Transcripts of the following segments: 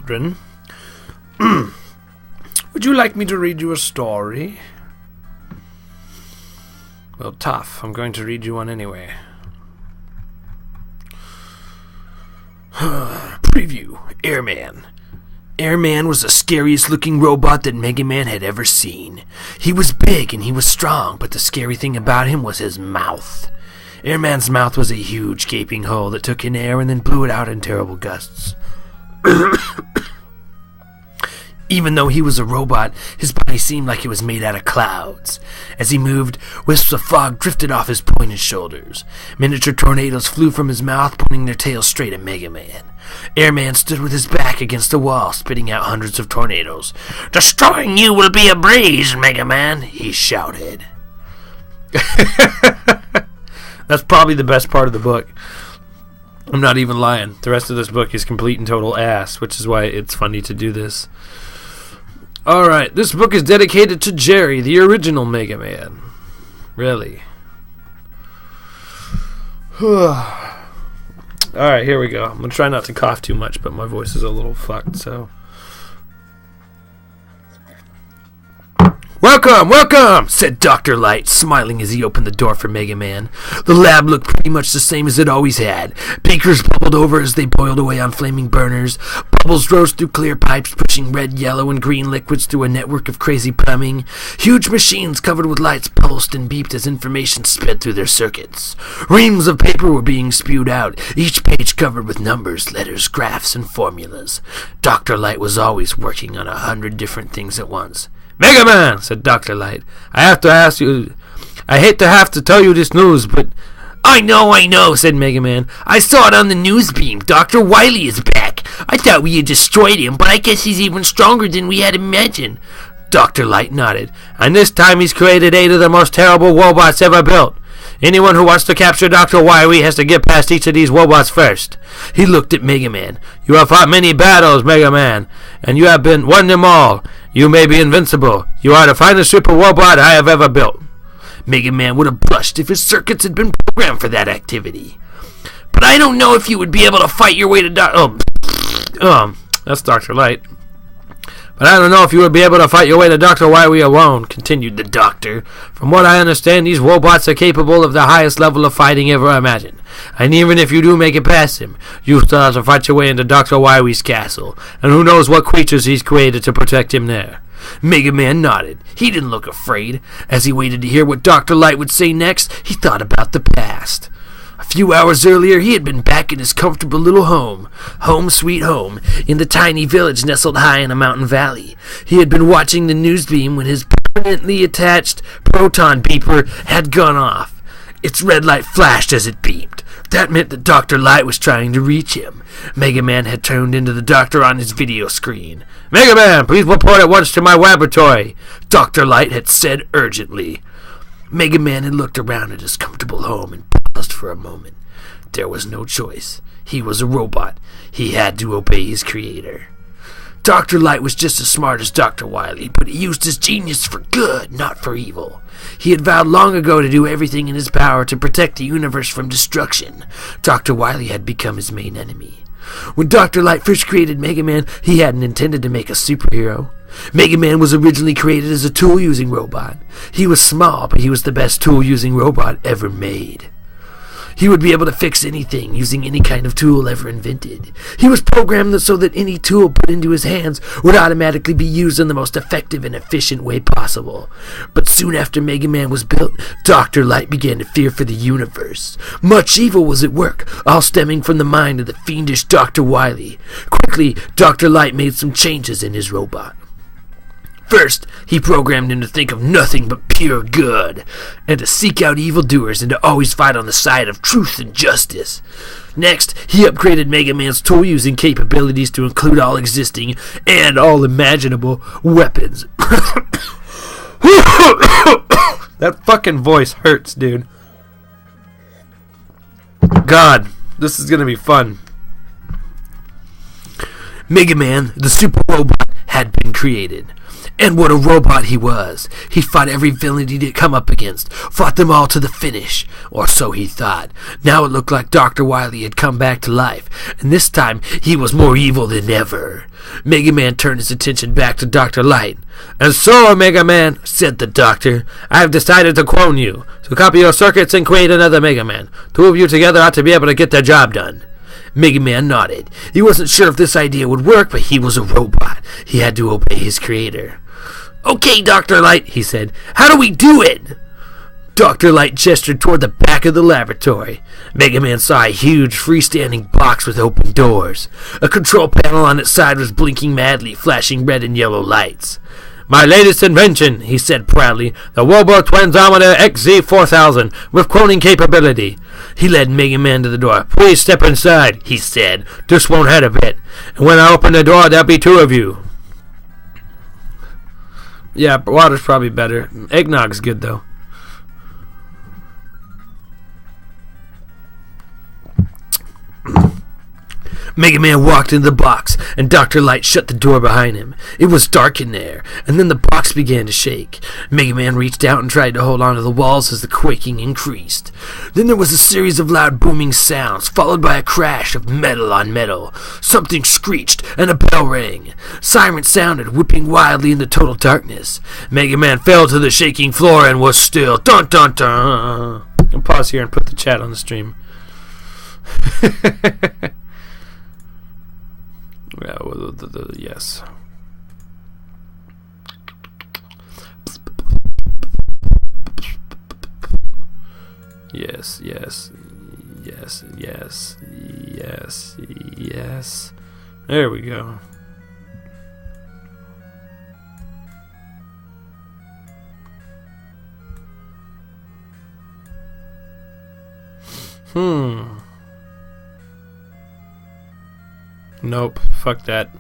children. Would you like me to read you a story? Well, tough. I'm going to read you one anyway. Preview. Airman. Airman was the scariest looking robot that Mega Man had ever seen. He was big and he was strong, but the scary thing about him was his mouth. Airman's mouth was a huge gaping hole that took in air and then blew it out in terrible gusts. Even though he was a robot, his body seemed like it was made out of clouds. As he moved, wisps of fog drifted off his pointed shoulders. Miniature tornadoes flew from his mouth, pointing their tails straight at Mega Man. Airman stood with his back against the wall, spitting out hundreds of tornadoes. "Destroying you will be a breeze, Mega Man," he shouted. That's probably the best part of the book. I'm not even lying. The rest of this book is complete and total ass, which is why it's funny to do this. Alright, this book is dedicated to Jerry, the original Mega Man. Really. Alright, here we go. I'm going to try not to cough too much, but my voice is a little fucked, so... "Welcome, welcome," said Dr. Light, smiling as he opened the door for Mega Man. The lab looked pretty much the same as it always had. Beakers bubbled over as they boiled away on flaming burners. Bubbles rose through clear pipes, pushing red, yellow, and green liquids through a network of crazy plumbing. Huge machines covered with lights pulsed and beeped as information sped through their circuits. Reams of paper were being spewed out, each page covered with numbers, letters, graphs, and formulas. Dr. Light was always working on 100 different things at once. "Mega Man," said Dr. Light, I hate to have to tell you this news, but... I know, said Mega Man. "I saw it on the news beam. Dr. Wily is back. I thought we had destroyed him, but I guess he's even stronger than we had imagined." Dr. Light nodded. "And this time he's created 8 of the most terrible robots ever built. Anyone who wants to capture Dr. Wily has to get past each of these robots first." He looked at Mega Man. "You have fought many battles, Mega Man, and you have won them all. You may be invincible. You are the finest super robot I have ever built." Mega Man would have blushed if his circuits had been programmed for that activity. "But I don't know if you would be able to fight your way to that's Dr. Light. "But I don't know if you would be able to fight your way to Dr. Wily alone," continued the doctor. "From what I understand, these robots are capable of the highest level of fighting ever imagined. And even if you do make it past him, you still have to fight your way into Dr. Wily's castle. And who knows what creatures he's created to protect him there." Mega Man nodded. He didn't look afraid. As he waited to hear what Dr. Light would say next, he thought about the past. A few hours earlier, he had been back in his comfortable little home. Home sweet home, in the tiny village nestled high in a mountain valley. He had been watching the news beam when his permanently attached proton beeper had gone off. Its red light flashed as it beeped. That meant that Dr. Light was trying to reach him. Mega Man had turned into the doctor on his video screen. "Mega Man, please report at once to my laboratory," Dr. Light had said urgently. Mega Man had looked around at his comfortable home and paused for a moment. There was no choice. He was a robot. He had to obey his creator. Dr. Light was just as smart as Dr. Wily, but he used his genius for good, not for evil. He had vowed long ago to do everything in his power to protect the universe from destruction. Dr. Wily had become his main enemy. When Dr. Light first created Mega Man, he hadn't intended to make a superhero. Mega Man was originally created as a tool-using robot. He was small, but he was the best tool-using robot ever made. He would be able to fix anything using any kind of tool ever invented. He was programmed so that any tool put into his hands would automatically be used in the most effective and efficient way possible. But soon after Mega Man was built, Dr. Light began to fear for the universe. Much evil was at work, all stemming from the mind of the fiendish Dr. Wily. Quickly, Dr. Light made some changes in his robot. First, he programmed him to think of nothing but pure good, and to seek out evildoers and to always fight on the side of truth and justice. Next, he upgraded Mega Man's tool-using capabilities to include all existing and all imaginable weapons. That fucking voice hurts, dude. God, this is gonna be fun. Mega Man, the super robot, had been created. And what a robot he was. He fought every villain he'd come up against, fought them all to the finish, or so he thought. Now it looked like Dr. Wily had come back to life, and this time he was more evil than ever. Mega Man turned his attention back to Dr. Light. "And so, Mega Man," said the doctor, "I have decided to clone you, to copy your circuits and create another Mega Man. Two of you together ought to be able to get the job done." Mega Man nodded. He wasn't sure if this idea would work, but he was a robot. He had to obey his creator. "Okay, Dr. Light," he said. "How do we do it?" Dr. Light gestured toward the back of the laboratory. Mega Man saw a huge freestanding box with open doors. A control panel on its side was blinking madly, flashing red and yellow lights. "My latest invention," he said proudly, "the Robo Transometer XZ4000 with cloning capability." He led Mega Man to the door. "Please step inside," he said. "This won't hurt a bit. And when I open the door, there'll be two of you." Yeah, water's probably better. Eggnog's good, though. Mega Man walked into the box, and Dr. Light shut the door behind him. It was dark in there, and then the box began to shake. Mega Man reached out and tried to hold onto the walls as the quaking increased. Then there was a series of loud booming sounds, followed by a crash of metal on metal. Something screeched, and a bell rang. Sirens sounded, whipping wildly in the total darkness. Mega Man fell to the shaking floor and was still. Dun dun dun! I'll pause here and put the chat on the stream. Yes. Yes, yes, yes, yes, yes, yes. There we go. Nope, fuck that.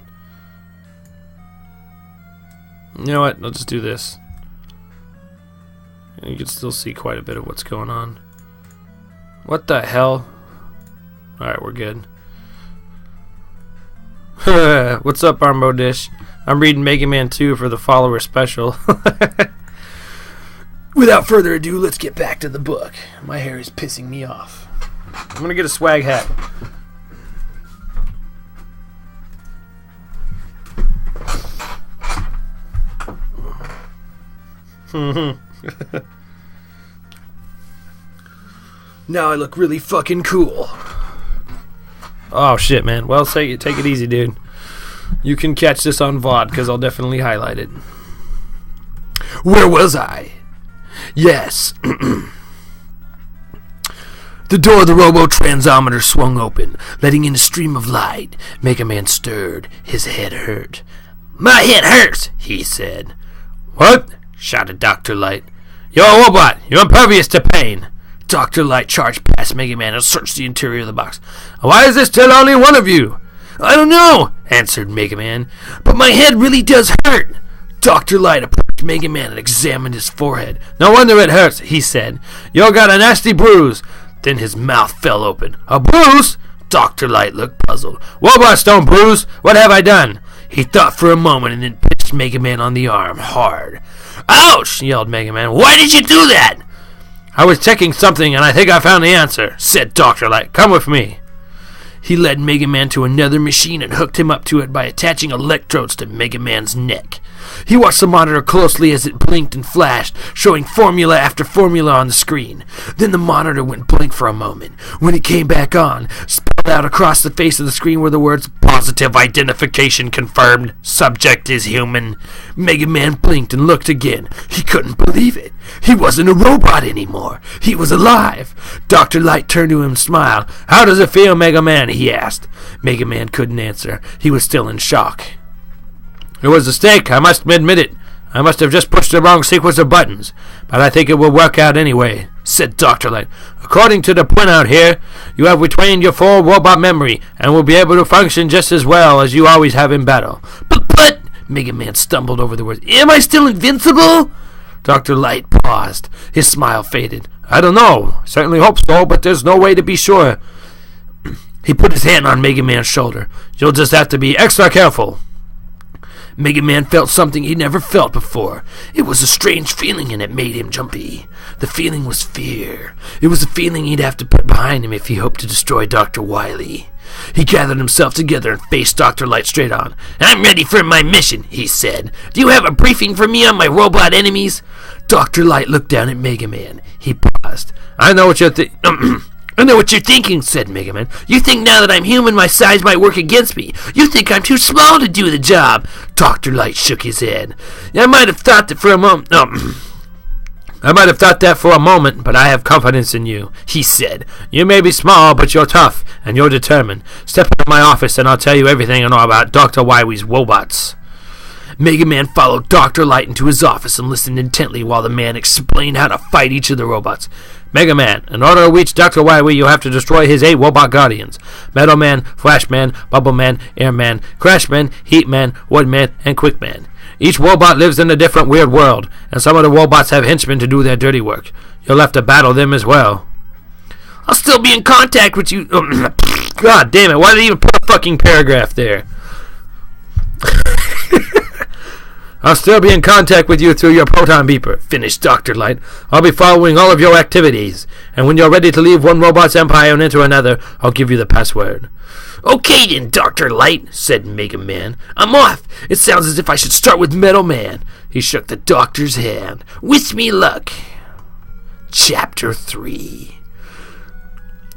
You know what? I'll just do this. And you can still see quite a bit of what's going on. What the hell? Alright, we're good. What's up, Armbo Dish? I'm reading Mega Man 2 for the follower special. Without further ado, let's get back to the book. My hair is pissing me off. I'm gonna get a swag hat. Now I look really fucking cool. Oh shit, man. Well, take it easy, dude. You can catch this on VOD because I'll definitely highlight it. Where was I? Yes. The door of the robo-transometer swung open, letting in a stream of light. Mega Man stirred. His head hurt. "My head hurts," he said. "What?" shouted Dr. Light. "You're a robot. You're impervious to pain." Dr. Light charged past Mega Man and searched the interior of the box. "Why is there still only one of you?" "I don't know," answered Mega Man, "but my head really does hurt." Dr. Light approached Mega Man and examined his forehead. "No wonder it hurts," he said. "You got a nasty bruise." Then his mouth fell open. "A bruise?" Dr. Light looked puzzled. "Robots don't bruise. What have I done?" He thought for a moment and then pitched Mega Man on the arm hard. "Ouch!" yelled Mega Man. "Why did you do that?" "I was checking something and I think I found the answer," said Dr. Light. "Come with me." He led Mega Man to another machine and hooked him up to it by attaching electrodes to Mega Man's neck. He watched the monitor closely as it blinked and flashed, showing formula after formula on the screen. Then the monitor went blank for a moment. When it came back on, spelled out across the face of the screen were the words, "Positive identification confirmed. Subject is human." Mega Man blinked and looked again. He couldn't believe it. He wasn't a robot anymore. He was alive. Dr. Light turned to him and smiled. "How does it feel, Mega Man?" he asked. Mega Man couldn't answer. He was still in shock. "It was a mistake, I must admit it. I must have just pushed the wrong sequence of buttons. But I think it will work out anyway," said Dr. Light. "According to the printout here, you have retained your full robot memory and will be able to function just as well as you always have in battle." But, Mega Man stumbled over the words. "Am I still invincible?" Dr. Light paused. His smile faded. "I don't know. I certainly hope so, but there's no way to be sure." He put his hand on Mega Man's shoulder. "You'll just have to be extra careful." Mega Man felt something he'd never felt before. It was a strange feeling, and it made him jumpy. The feeling was fear. It was a feeling he'd have to put behind him if he hoped to destroy Dr. Wily. He gathered himself together and faced Dr. Light straight on. "I'm ready for my mission," he said. "Do you have a briefing for me on my robot enemies?" Dr. Light looked down at Mega Man. He paused. I know what you're thinking, said Mega Man. "You think now that I'm human, my size might work against me. You think I'm too small to do the job." Dr. Light shook his head. I might have thought that for a moment. But I have confidence in you," he said. "You may be small, but you're tough, and you're determined. Step into my office, and I'll tell you everything I know about Dr. Wily's robots." Mega Man followed Dr. Light into his office and listened intently while the man explained how to fight each of the robots. "Mega Man, in order to reach Dr. Wily, you have to destroy his 8 robot guardians. Metal Man, Flash Man, Bubble Man, Air Man, Crash Man, Heat Man, Wood Man, and Quick Man. Each robot lives in a different weird world, and some of the robots have henchmen to do their dirty work. You'll have to battle them as well." "I'll still be in contact with you." God damn it, why did they even put a fucking paragraph there? "I'll still be in contact with you through your proton beeper," finished Dr. Light. "I'll be following all of your activities, and when you're ready to leave one robot's empire and enter another, I'll give you the password." "Okay then, Dr. Light," said Mega Man. "I'm off. It sounds as if I should start with Metal Man." He shook the doctor's hand. "Wish me luck." Chapter 3.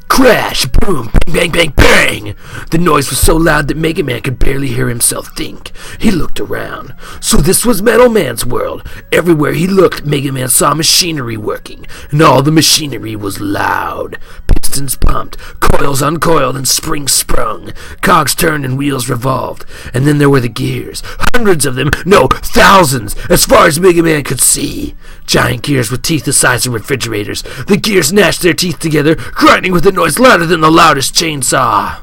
Crash! Boom! Bang, bang, bang, bang! The noise was so loud that Mega Man could barely hear himself think. He looked around. So this was Metal Man's world. Everywhere he looked, Mega Man saw machinery working, and all the machinery was loud. Pistons pumped, coils uncoiled, and springs sprung. Cogs turned and wheels revolved. And then there were the gears. Hundreds of them, no, thousands, as far as Mega Man could see. Giant gears with teeth the size of refrigerators. The gears gnashed their teeth together, grinding with a noise louder than the loudest chainsaw.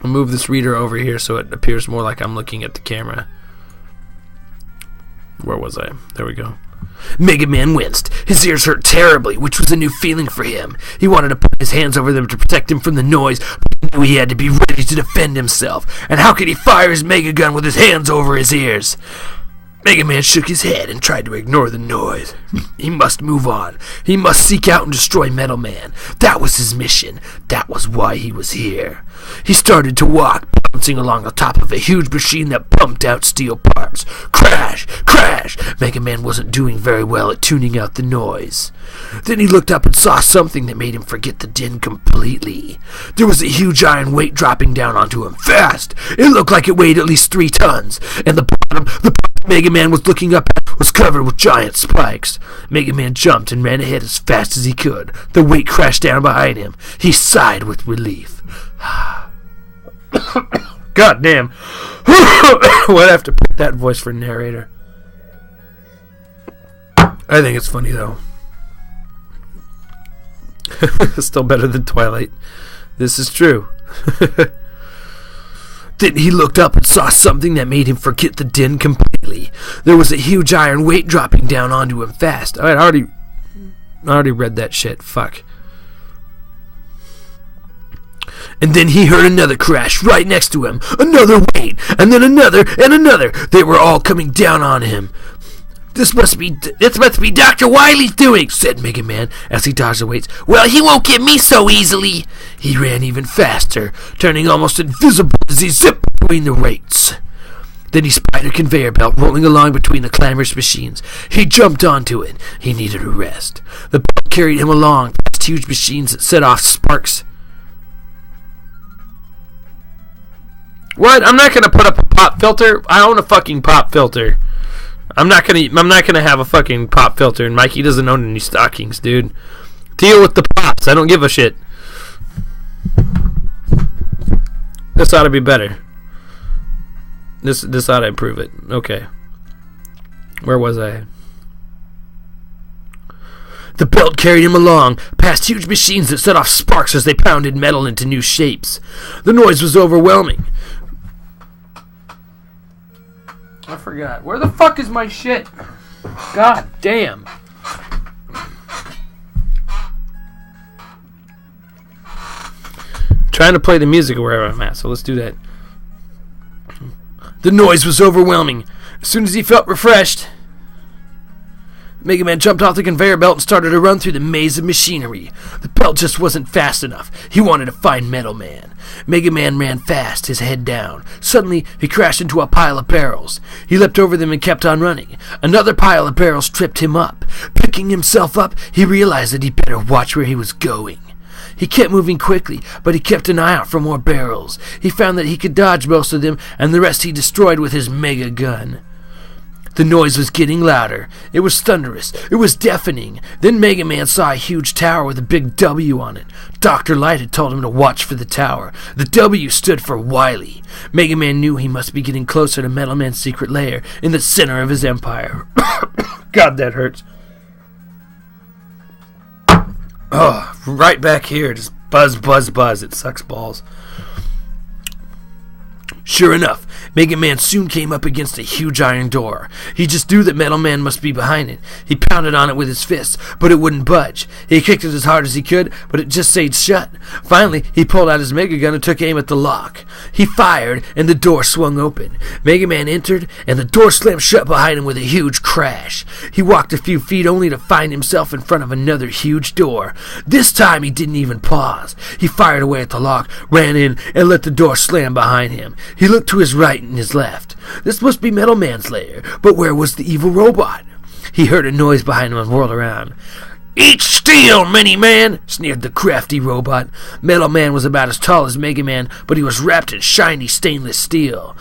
I'll move this reader over here so it appears more like I'm looking at the camera. Where was I? There we go. Mega Man winced. His ears hurt terribly, which was a new feeling for him. He wanted to put his hands over them to protect him from the noise, but he knew he had to be ready to defend himself. And how could he fire his Mega Gun with his hands over his ears? Mega Man shook his head and tried to ignore the noise. He must move on. He must seek out and destroy Metal Man. That was his mission. That was why he was here. He started to walk, bouncing along the top of a huge machine that pumped out steel parts. Crash! Crash! Mega Man wasn't doing very well at tuning out the noise. Then he looked up and saw something that made him forget the din completely. There was a huge iron weight dropping down onto him fast. It looked like it weighed at least 3 tons, and the bottom Mega Man was looking up at was covered with giant spikes. Mega Man jumped and ran ahead as fast as he could. The weight crashed down behind him. He sighed with relief. God damn. Why'd I have to put that voice for narrator? I think it's funny though. Still better than Twilight. This is true. Then he looked up and saw something that made him forget the din completely. There was a huge iron weight dropping down onto him fast. I already read that shit. Fuck. And then he heard another crash right next to him. Another weight, and then another, and another. They were all coming down on him. This must be Dr. Wily's doing, said Mega Man as he dodged the weights. Well, he won't get me so easily. He ran even faster, turning almost invisible as he zipped between the weights. Then he spied a conveyor belt rolling along between the clamorous machines. He jumped onto it. He needed a rest. The belt carried him along past huge machines that set off sparks. What? I'm not gonna put up a pop filter. I own a fucking pop filter. I'm not gonna have a fucking pop filter, and Mikey doesn't own any stockings, dude. Deal with the pops. I don't give a shit. This ought to be better. This ought to improve it. Okay. Where was I? The belt carried him along, past huge machines that set off sparks as they pounded metal into new shapes. The noise was overwhelming. I forgot. Where the fuck is my shit? God damn. Trying to play the music wherever I'm at, so let's do that. The noise was overwhelming. As soon as he felt refreshed, Mega Man jumped off the conveyor belt and started to run through the maze of machinery. The belt just wasn't fast enough. He wanted to find Metal Man. Mega Man ran fast, his head down. Suddenly, he crashed into a pile of barrels. He leapt over them and kept on running. Another pile of barrels tripped him up. Picking himself up, he realized that he better watch where he was going. He kept moving quickly, but he kept an eye out for more barrels. He found that he could dodge most of them, and the rest he destroyed with his mega gun. The noise was getting louder. It was thunderous. It was deafening. Then Mega Man saw a huge tower with a big W on it. Dr. Light had told him to watch for the tower. The W stood for Wily. Mega Man knew he must be getting closer to Metal Man's secret lair in the center of his empire. God, that hurts. Oh, right back here. Just buzz, buzz, buzz. It sucks balls. Sure enough, Mega Man soon came up against a huge iron door. He just knew that Metal Man must be behind it. He pounded on it with his fists, but it wouldn't budge. He kicked it as hard as he could, but it just stayed shut. Finally, he pulled out his Mega Gun and took aim at the lock. He fired, and the door swung open. Mega Man entered, and the door slammed shut behind him with a huge crash. He walked a few feet only to find himself in front of another huge door. This time, he didn't even pause. He fired away at the lock, ran in, and let the door slam behind him. He looked to his right and his left. This must be Metal Man's lair, but where was the evil robot? He heard a noise behind him and whirled around. "Eat steel, Mini-Man!" sneered the crafty robot. Metal Man was about as tall as Mega Man, but he was wrapped in shiny stainless steel.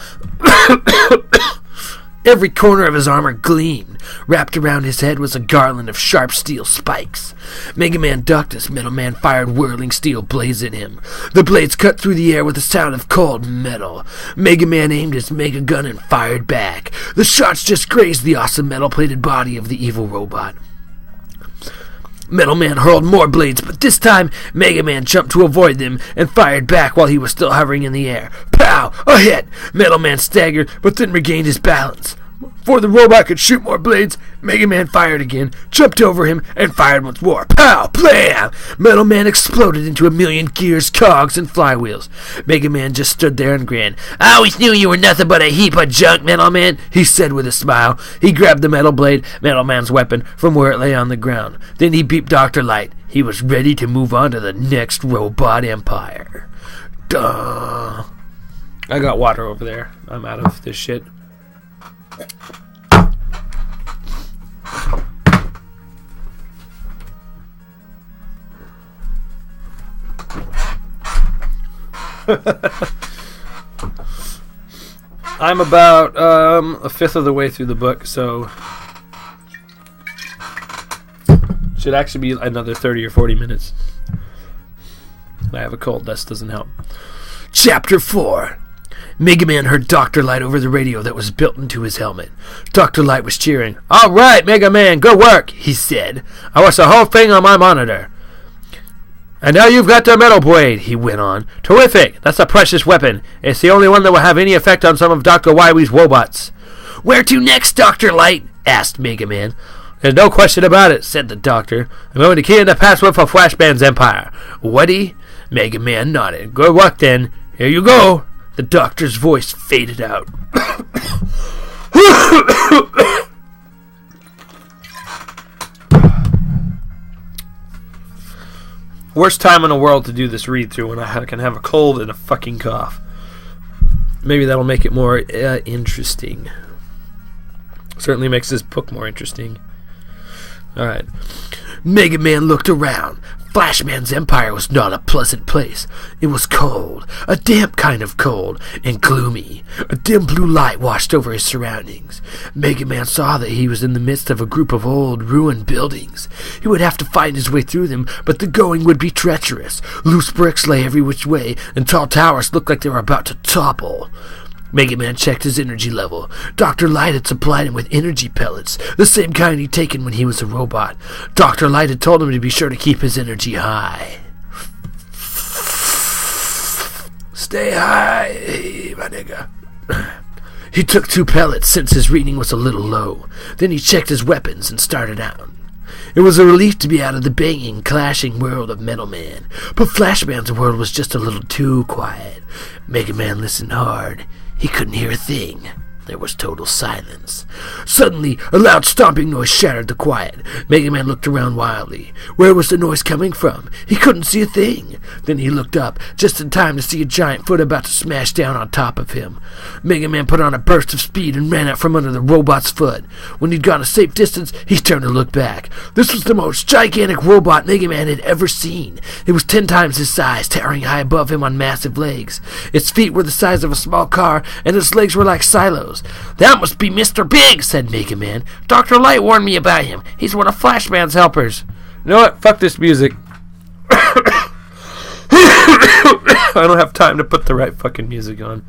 Every corner of his armor gleamed. Wrapped around his head was a garland of sharp steel spikes. Mega Man ducked as Metal Man fired whirling steel blades at him. The blades cut through the air with the sound of cold metal. Mega Man aimed his Mega Gun and fired back. The shots just grazed the awesome metal-plated body of the evil robot. Metal Man hurled more blades, but this time Mega Man jumped to avoid them and fired back while he was still hovering in the air. Pow! A hit! Metal Man staggered, but then regained his balance. Before the robot could shoot more blades, Mega Man fired again, jumped over him, and fired once more. Pow! Blam! Metal Man exploded into a million gears, cogs, and flywheels. Mega Man just stood there and grinned. "I always knew you were nothing but a heap of junk, Metal Man," he said with a smile. He grabbed the metal blade, Metal Man's weapon, from where it lay on the ground. Then he beeped Dr. Light. He was ready to move on to the next robot empire. Duh. I got water over there. I'm out of this shit. I'm about a fifth of the way through the book, so should actually be another 30 or 40 minutes. I have a cold, that doesn't help. Chapter 4. Mega Man heard Dr. Light over the radio that was built into his helmet. Dr. Light was cheering. "All right, Mega Man, good work," he said. "I watched the whole thing on my monitor. And now you've got the metal blade," he went on. "Terrific! That's a precious weapon. It's the only one that will have any effect on some of Dr. Wily's robots." "Where to next, Dr. Light?" asked Mega Man. "There's no question about it," said the doctor. "I'm going to key in the password for Flashman's empire. Ready?" Mega Man nodded. "Good luck, then. Here you go." The doctor's voice faded out. Worst time in the world to do this read-through when I can have a cold and a fucking cough. Maybe that'll make it more interesting. Certainly makes this book more interesting. Alright. Mega Man looked around. Flashman's empire was not a pleasant place. It was cold, a damp kind of cold, and gloomy. A dim blue light washed over his surroundings. Mega Man saw that he was in the midst of a group of old, ruined buildings. He would have to find his way through them, but the going would be treacherous. Loose bricks lay every which way, and tall towers looked like they were about to topple. Mega Man checked his energy level. Dr. Light had supplied him with energy pellets, the same kind he'd taken when he was a robot. Dr. Light had told him to be sure to keep his energy high. Stay high, my nigga. He took 2 pellets since his reading was a little low. Then he checked his weapons and started out. It was a relief to be out of the banging, clashing world of Metal Man, but Flash Man's world was just a little too quiet. Mega Man listened hard. He couldn't hear a thing. There was total silence. Suddenly, a loud stomping noise shattered the quiet. Mega Man looked around wildly. Where was the noise coming from? He couldn't see a thing. Then he looked up, just in time to see a giant foot about to smash down on top of him. Mega Man put on a burst of speed and ran out from under the robot's foot. When he'd gone a safe distance, he turned to look back. This was the most gigantic robot Mega Man had ever seen. It was 10 times his size, towering high above him on massive legs. Its feet were the size of a small car, and its legs were like silos. "That must be Mr. Big," said Mega Man. "Dr. Light warned me about him. He's one of Flash Man's helpers." You know what? Fuck this music. I don't have time to put the right fucking music on.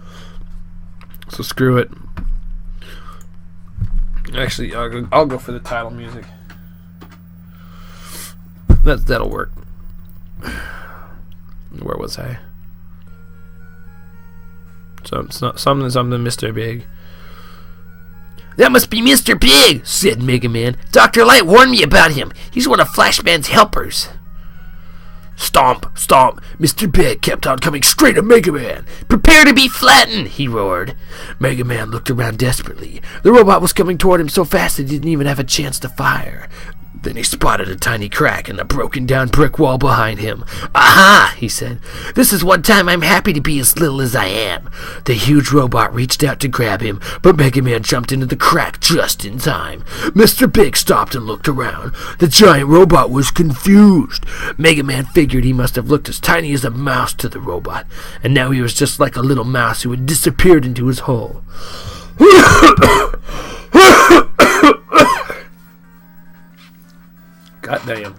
So screw it. Actually, I'll go for the title music. That'll work. Where was I? So it's not something Mr. Big. "That must be Mr. Big," said Mega Man. "Dr. Light warned me about him. He's one of Flash Man's helpers." Stomp, stomp. Mr. Big kept on coming straight at Mega Man. "Prepare to be flattened," he roared. Mega Man looked around desperately. The robot was coming toward him so fast he didn't even have a chance to fire. Then he spotted a tiny crack in the broken-down brick wall behind him. "Aha!" he said. "This is one time I'm happy to be as little as I am." The huge robot reached out to grab him, but Mega Man jumped into the crack just in time. Mr. Big stopped and looked around. The giant robot was confused. Mega Man figured he must have looked as tiny as a mouse to the robot, and now he was just like a little mouse who had disappeared into his hole. God damn.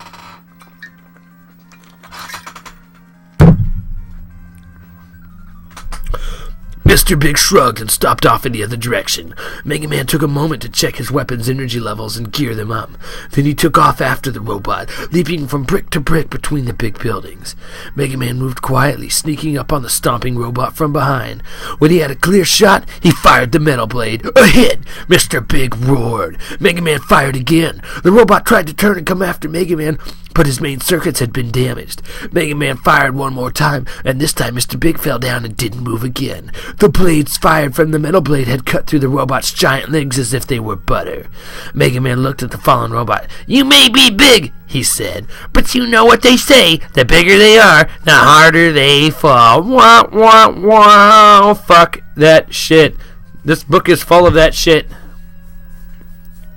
Mr. Big shrugged and stopped off in the other direction. Mega Man took a moment to check his weapon's energy levels and gear them up. Then he took off after the robot, leaping from brick to brick between the big buildings. Mega Man moved quietly, sneaking up on the stomping robot from behind. When he had a clear shot, he fired the metal blade. A hit! Mr. Big roared. Mega Man fired again. The robot tried to turn and come after Mega Man, but his main circuits had been damaged. Mega Man fired one more time, and this time Mr. Big fell down and didn't move again. The blades fired from the metal blade had cut through the robot's giant legs as if they were butter. Mega Man looked at the fallen robot. "You may be big," he said, "but you know what they say. The bigger they are, the harder they fall." Wah, wah, wah. Fuck that shit. This book is full of that shit.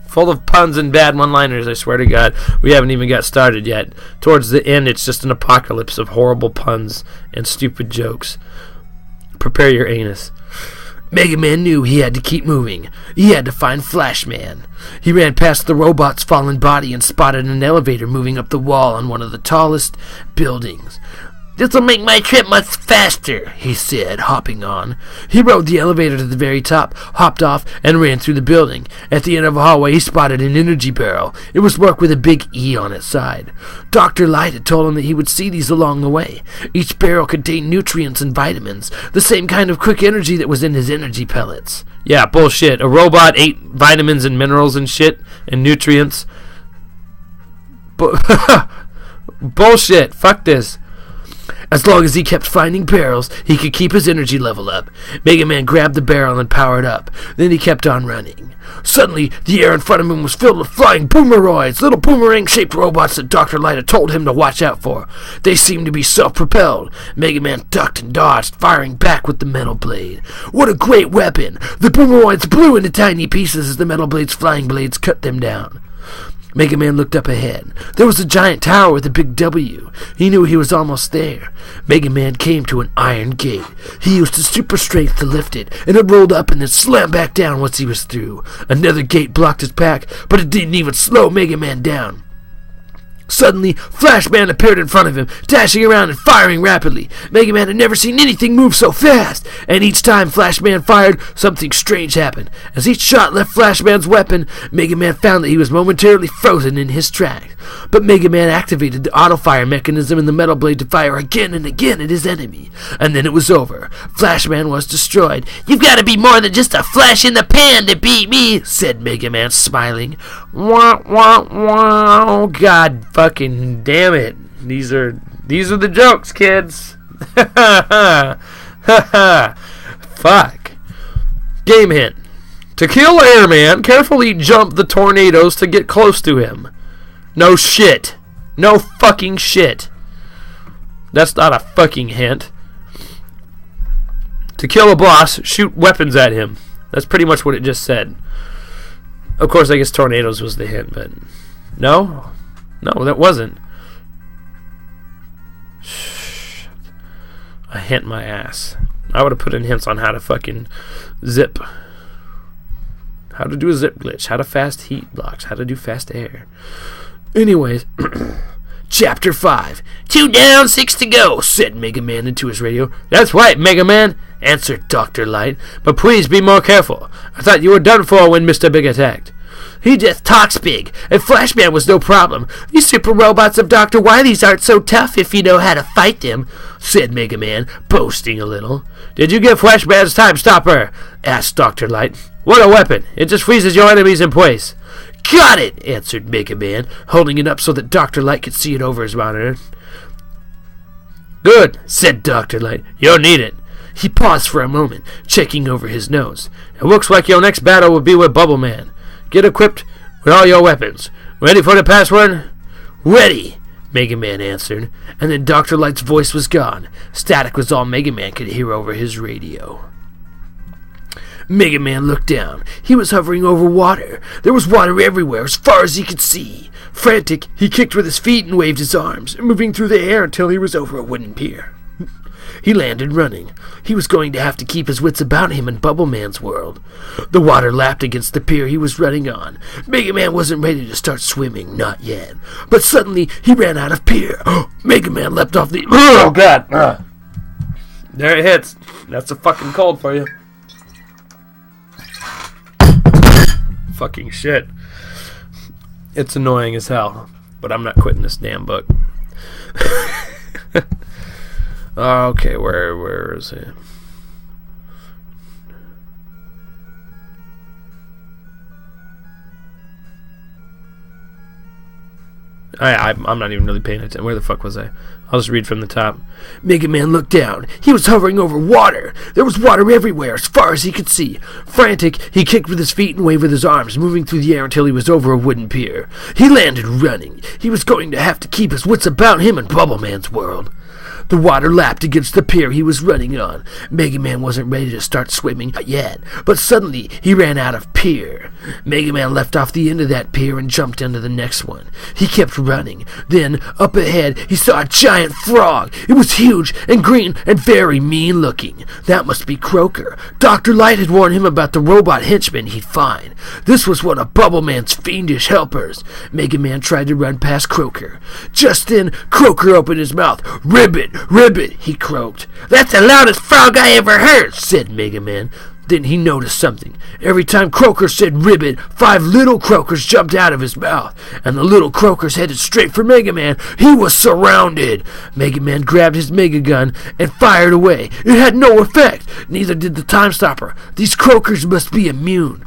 Full of puns and bad one-liners, I swear to God. We haven't even got started yet. Towards the end, it's just an apocalypse of horrible puns and stupid jokes. Prepare your anus. Mega Man knew he had to keep moving. He had to find Flash Man. He ran past the robot's fallen body and spotted an elevator moving up the wall on one of the tallest buildings. "This'll make my trip much faster," he said, hopping on. He rode the elevator to the very top, hopped off, and ran through the building. At the end of a hallway, he spotted an energy barrel. It was marked with a big E on its side. Dr. Light had told him that he would see these along the way. Each barrel contained nutrients and vitamins, the same kind of quick energy that was in his energy pellets. Yeah, bullshit. A robot ate vitamins and minerals and shit, and nutrients. Bullshit. Fuck this. As long as he kept finding barrels, he could keep his energy level up. Mega Man grabbed the barrel and powered up. Then he kept on running. Suddenly, the air in front of him was filled with flying boomeroids, little boomerang-shaped robots that Dr. Light had told him to watch out for. They seemed to be self-propelled. Mega Man ducked and dodged, firing back with the metal blade. What a great weapon! The boomeroids blew into tiny pieces as the metal blade's flying blades cut them down. Mega Man looked up ahead. There was a giant tower with a big W. He knew he was almost there. Mega Man came to an iron gate. He used his super strength to lift it, and it rolled up and then slammed back down once he was through. Another gate blocked his path, but it didn't even slow Mega Man down. Suddenly, Flashman appeared in front of him, dashing around and firing rapidly. Mega Man had never seen anything move so fast, and each time Flashman fired, something strange happened. As each shot left Flashman's weapon, Mega Man found that he was momentarily frozen in his tracks. But Mega Man activated the auto-fire mechanism in the metal blade to fire again and again at his enemy. And then it was over. Flashman was destroyed. "You've got to be more than just a flash in the pan to beat me," said Mega Man, smiling. Wah, wah, wah. God fucking damn it. These are the jokes, kids. Fuck. Game hint. To kill Airman, carefully jump the tornadoes to get close to him. No shit. No fucking shit. That's not a fucking hint. To kill a boss, shoot weapons at him. That's pretty much what it just said. Of course, I guess tornadoes was the hint, but... No? No, that wasn't. Shh. I hint my ass. I would have put in hints on how to fucking zip. How to do a zip glitch. How to fast heat blocks. How to do fast air. Anyways, Chapter 5. 2 down, 6 to go, said Mega Man into his radio. That's right, Mega Man, answered Dr. Light. But please be more careful. I thought you were done for when Mr. Big attacked. He just talks big, and Flashman was no problem. These super robots of Dr. Wily's aren't so tough if you know how to fight them, said Mega Man, boasting a little. Did you get Flashman's time stopper? Asked Dr. Light. What a weapon. It just freezes your enemies in place. Got it, answered Mega Man, holding it up so that Dr. Light could see it over his monitor. Good, said Dr. Light. You'll need it. He paused for a moment, checking over his nose. It looks like your next battle will be with Bubble Man. Get equipped with all your weapons. Ready for the password? Ready, Mega Man answered, and then Dr. Light's voice was gone. Static was all Mega Man could hear over his radio. Mega Man looked down. He was hovering over water. There was water everywhere, as far as he could see. Frantic, he kicked with his feet and waved his arms, moving through the air until he was over a wooden pier. He landed running. He was going to have to keep his wits about him in Bubble Man's world. The water lapped against the pier he was running on. Mega Man wasn't ready to start swimming, not yet. But suddenly, he ran out of pier. Mega Man leapt off the... Oh, God! There it hits. That's a fucking cold for you. Fucking shit. It's annoying as hell, but I'm not quitting this damn book. Okay, where is it? I'm not even really paying attention. Where the fuck was I? I'll just read from the top. Mega Man looked down. He was hovering over water. There was water everywhere, as far as he could see. Frantic, he kicked with his feet and waved with his arms, moving through the air until he was over a wooden pier. He landed running. He was going to have to keep his wits about him in Bubble Man's world. The water lapped against the pier he was running on. Mega Man wasn't ready to start swimming yet, but suddenly he ran out of pier. Mega Man left off the end of that pier and jumped into the next one. He kept running. Then, up ahead, he saw a giant frog. It was huge and green and very mean-looking. That must be Croaker. Dr. Light had warned him about the robot henchman he'd find. This was one of Bubble Man's fiendish helpers. Mega Man tried to run past Croaker. Just then, Croaker opened his mouth. Ribbit! Ribbit! He croaked. That's the loudest frog I ever heard, said Mega Man. Then he noticed something. Every time Croaker said ribbit, 5 little croakers jumped out of his mouth, and the little croakers headed straight for Mega Man. He was surrounded. Mega Man grabbed his Mega Gun and fired away. It had no effect. Neither did the time stopper. These croakers must be immune.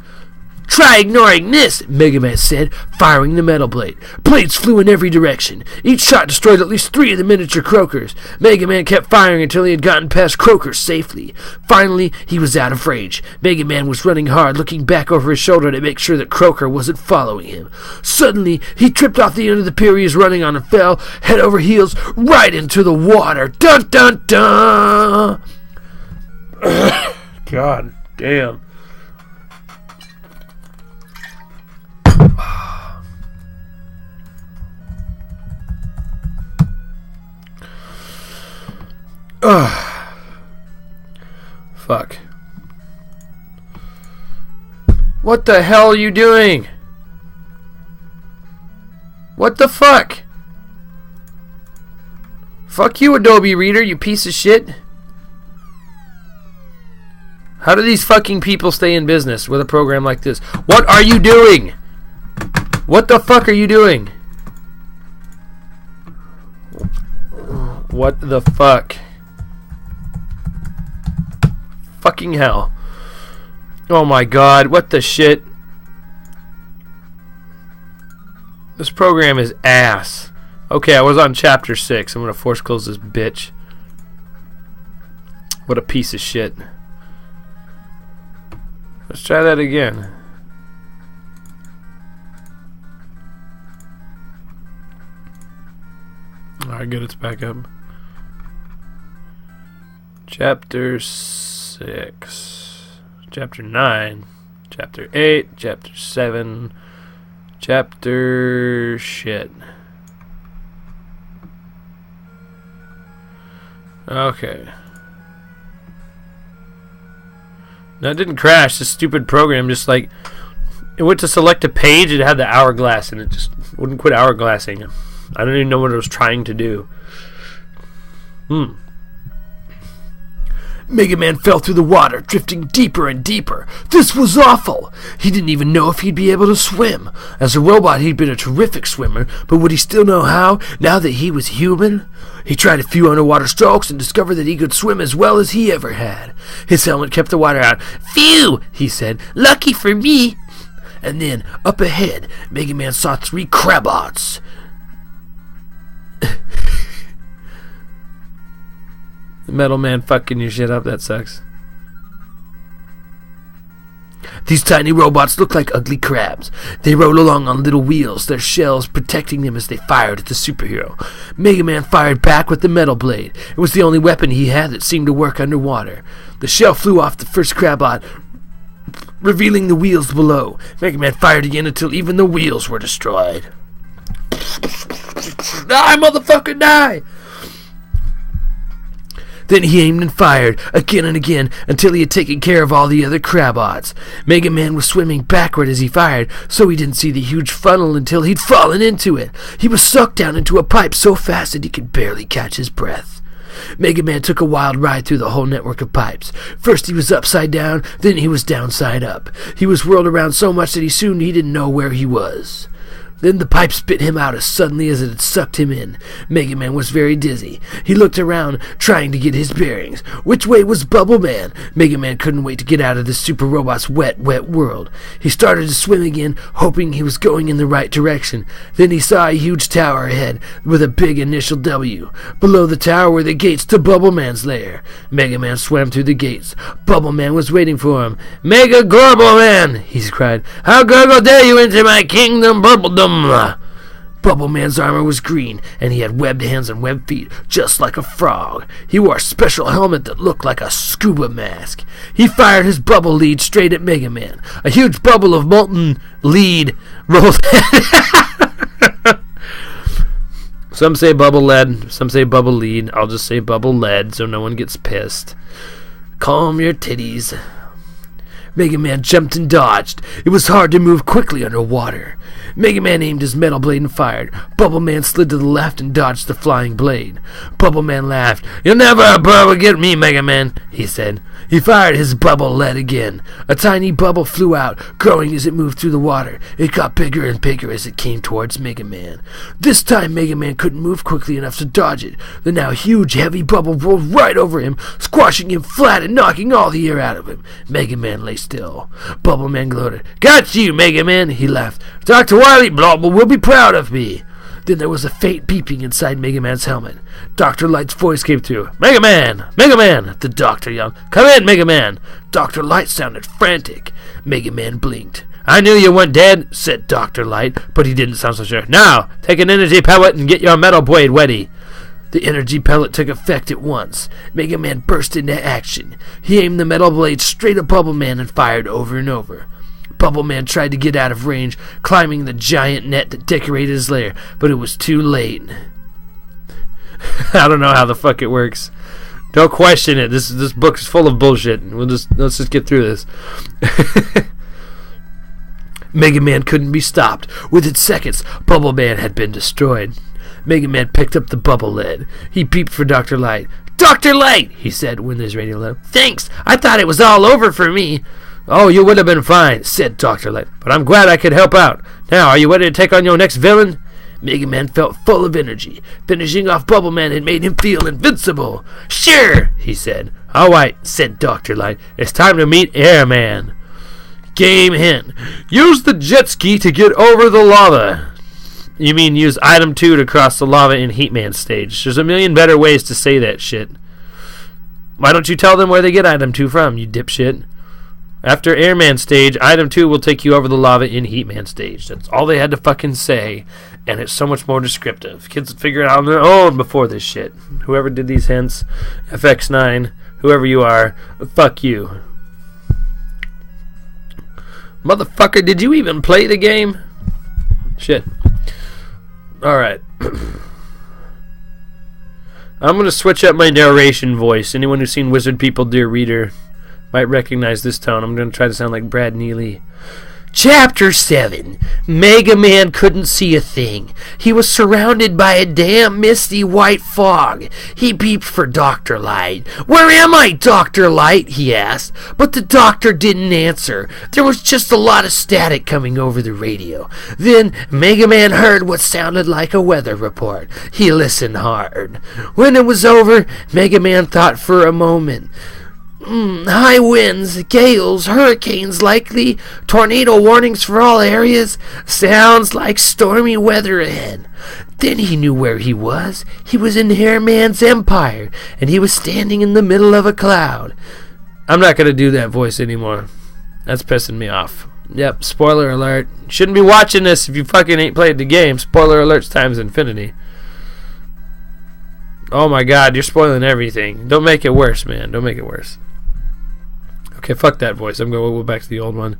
Try ignoring this, Mega Man said, firing the metal blade. Blades flew in every direction. Each shot destroyed at least 3 of the miniature croakers. Mega Man kept firing until he had gotten past croakers safely. Finally, he was out of range. Mega Man was running hard, looking back over his shoulder to make sure that Croaker wasn't following him. Suddenly, he tripped off the end of the pier he was running on and fell, head over heels, right into the water. Dun dun dun! God damn. Fuck. What the hell are you doing? What the fuck? Fuck you, Adobe Reader, you piece of shit. How do these fucking people stay in business with a program like this? What are you doing? What the fuck are you doing? What the fuck? Fucking hell. Oh my god, what the shit? This program is ass. Okay, I was on chapter 6. I'm gonna force close this bitch. What a piece of shit. Let's try that again. Alright, good, it's back up. Chapter 6. Chapter 9. Chapter 8. Chapter 7. Chapter shit. Okay. No, it didn't crash. This stupid program just like it went to select a page. It had the hourglass and it just wouldn't quit hourglassing. I don't even know what it was trying to do. Mega Man fell through the water, drifting deeper and deeper. This was awful. He didn't even know if he'd be able to swim. As a robot, he'd been a terrific swimmer, but would he still know how, now that he was human? He tried a few underwater strokes and discovered that he could swim as well as he ever had. His helmet kept the water out. Phew, he said. Lucky for me. And then, up ahead, Mega Man saw 3 Crabots. The Metal Man fucking your shit up, that sucks. These tiny robots looked like ugly crabs. They rode along on little wheels, their shells protecting them as they fired at the superhero. Mega Man fired back with the metal blade. It was the only weapon he had that seemed to work underwater. The shell flew off the first Crabot, revealing the wheels below. Mega Man fired again until even the wheels were destroyed. Die, motherfucker, die! Then he aimed and fired, again and again, until he had taken care of all the other Crabots. Mega Man was swimming backward as he fired, so he didn't see the huge funnel until he'd fallen into it. He was sucked down into a pipe so fast that he could barely catch his breath. Mega Man took a wild ride through the whole network of pipes. First he was upside down, then he was downside up. He was whirled around so much that he didn't know where he was. Then the pipe spit him out as suddenly as it had sucked him in. Mega Man was very dizzy. He looked around, trying to get his bearings. Which way was Bubble Man? Mega Man couldn't wait to get out of this super robot's wet, wet world. He started to swim again, hoping he was going in the right direction. Then he saw a huge tower ahead, with a big initial W. Below the tower were the gates to Bubble Man's lair. Mega Man swam through the gates. Bubble Man was waiting for him. Mega Gorble Man! He cried. How gurgle dare you into my kingdom, Bubbledom? Bubble Man's armor was green, and he had webbed hands and webbed feet, just like a frog. He wore a special helmet that looked like a scuba mask. He fired his bubble lead straight at Mega Man. A huge bubble of molten lead rolled. Some say bubble lead, some say bubble lead. I'll just say bubble lead so no one gets pissed. Calm your titties. Mega Man jumped and dodged. It was hard to move quickly underwater. Mega Man aimed his metal blade and fired. Bubble Man slid to the left and dodged the flying blade. Bubble Man laughed. You'll never get me, Mega Man, he said. He fired his bubble lead again. A tiny bubble flew out, growing as it moved through the water. It got bigger and bigger as it came towards Mega Man. This time Mega Man couldn't move quickly enough to dodge it. The now huge, heavy bubble rolled right over him, squashing him flat and knocking all the air out of him. Mega Man lay still. Bubble Man gloated. Got you, Mega Man, he laughed. Dr. Wily Blobble will be proud of me. Then there was a faint beeping inside Mega Man's helmet. Dr. Light's voice came through. Mega Man! Mega Man! The doctor yelled. Come in, Mega Man! Dr. Light sounded frantic. Mega Man blinked. I knew you weren't dead, said Dr. Light, but he didn't sound so sure. Now, take an energy pellet and get your metal blade ready. The energy pellet took effect at once. Mega Man burst into action. He aimed the metal blade straight at Bubble Man and fired over and over. Bubble Man tried to get out of range, climbing the giant net that decorated his lair, but it was too late. I don't know how the fuck it works. Don't question it. This book is full of bullshit. Let's just get through this. Mega Man couldn't be stopped. Within seconds, Bubble Man had been destroyed. Mega Man picked up the bubble lid. He peeped for Dr. Light. "Dr. Light," he said when his radio lit up. "Thanks. I thought it was all over for me." "Oh, you would have been fine," said Dr. Light. "But I'm glad I could help out. Now, are you ready to take on your next villain?" Mega Man felt full of energy. Finishing off Bubble Man had made him feel invincible. "Sure," he said. "All right," said Dr. Light. "It's time to meet Airman." Game hint. Use the jet ski to get over the lava. You mean use item 2 to cross the lava in Heatman stage. There's a million better ways to say that shit. Why don't you tell them where they get item 2 from, you dipshit? After Airman stage, item 2 will take you over the lava in Heatman stage. That's all they had to fucking say, and it's so much more descriptive. Kids would figure it out on their own before this shit. Whoever did these hints, FX9, whoever you are, fuck you. Motherfucker, did you even play the game? Shit. Alright. I'm going to switch up my narration voice. Anyone who's seen Wizard People, Dear Reader, might recognize this tone. I'm going to try to sound like Brad Neely. Chapter 7. Mega Man couldn't see a thing. He was surrounded by a damn misty white fog. He peeped for Dr. Light. "Where am I, Dr. Light?" he asked. But the doctor didn't answer. There was just a lot of static coming over the radio. Then Mega Man heard what sounded like a weather report. He listened hard. When it was over, Mega Man thought for a moment. High winds, gales, hurricanes likely, tornado warnings for all areas. Sounds like stormy weather ahead. Then he knew where he was. He was in Hairman's empire, and he was standing in the middle of a cloud. I'm not going to do that voice anymore. That's pissing me off. Yep, spoiler alert. Shouldn't be watching this if you fucking ain't played the game. Spoiler alerts times infinity. Oh my god, you're spoiling everything. Don't make it worse, man. Don't make it worse. Okay, fuck that voice. I'm going to go back to the old one.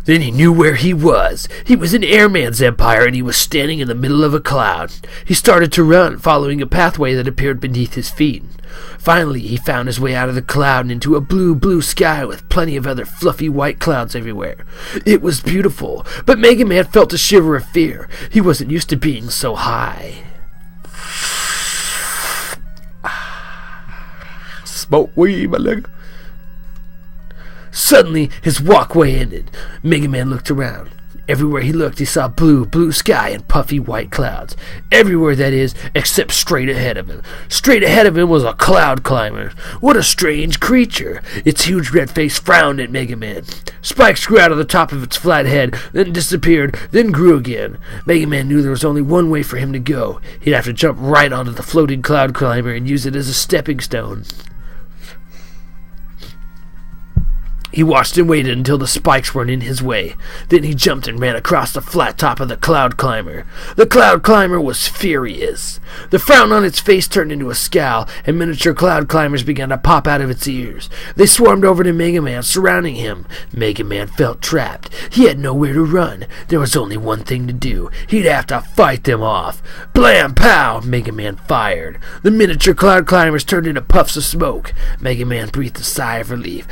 Then he knew where he was. He was in Airman's empire, and he was standing in the middle of a cloud. He started to run, following a pathway that appeared beneath his feet. Finally, he found his way out of the cloud and into a blue, blue sky with plenty of other fluffy white clouds everywhere. It was beautiful, but Mega Man felt a shiver of fear. He wasn't used to being so high. Smoke weed, my nigga. Suddenly, his walkway ended. Mega Man looked around. Everywhere he looked, he saw blue, blue sky and puffy white clouds. Everywhere, that is, except straight ahead of him. Straight ahead of him was a cloud climber. What a strange creature! Its huge red face frowned at Mega Man. Spikes grew out of the top of its flat head, then disappeared, then grew again. Mega Man knew there was only one way for him to go. He'd have to jump right onto the floating cloud climber and use it as a stepping stone. He watched and waited until the spikes weren't in his way. Then he jumped and ran across the flat top of the cloud climber. The cloud climber was furious. The frown on its face turned into a scowl, and miniature cloud climbers began to pop out of its ears. They swarmed over to Mega Man, surrounding him. Mega Man felt trapped. He had nowhere to run. There was only one thing to do. He'd have to fight them off. Blam! Pow! Mega Man fired. The miniature cloud climbers turned into puffs of smoke. Mega Man breathed a sigh of relief.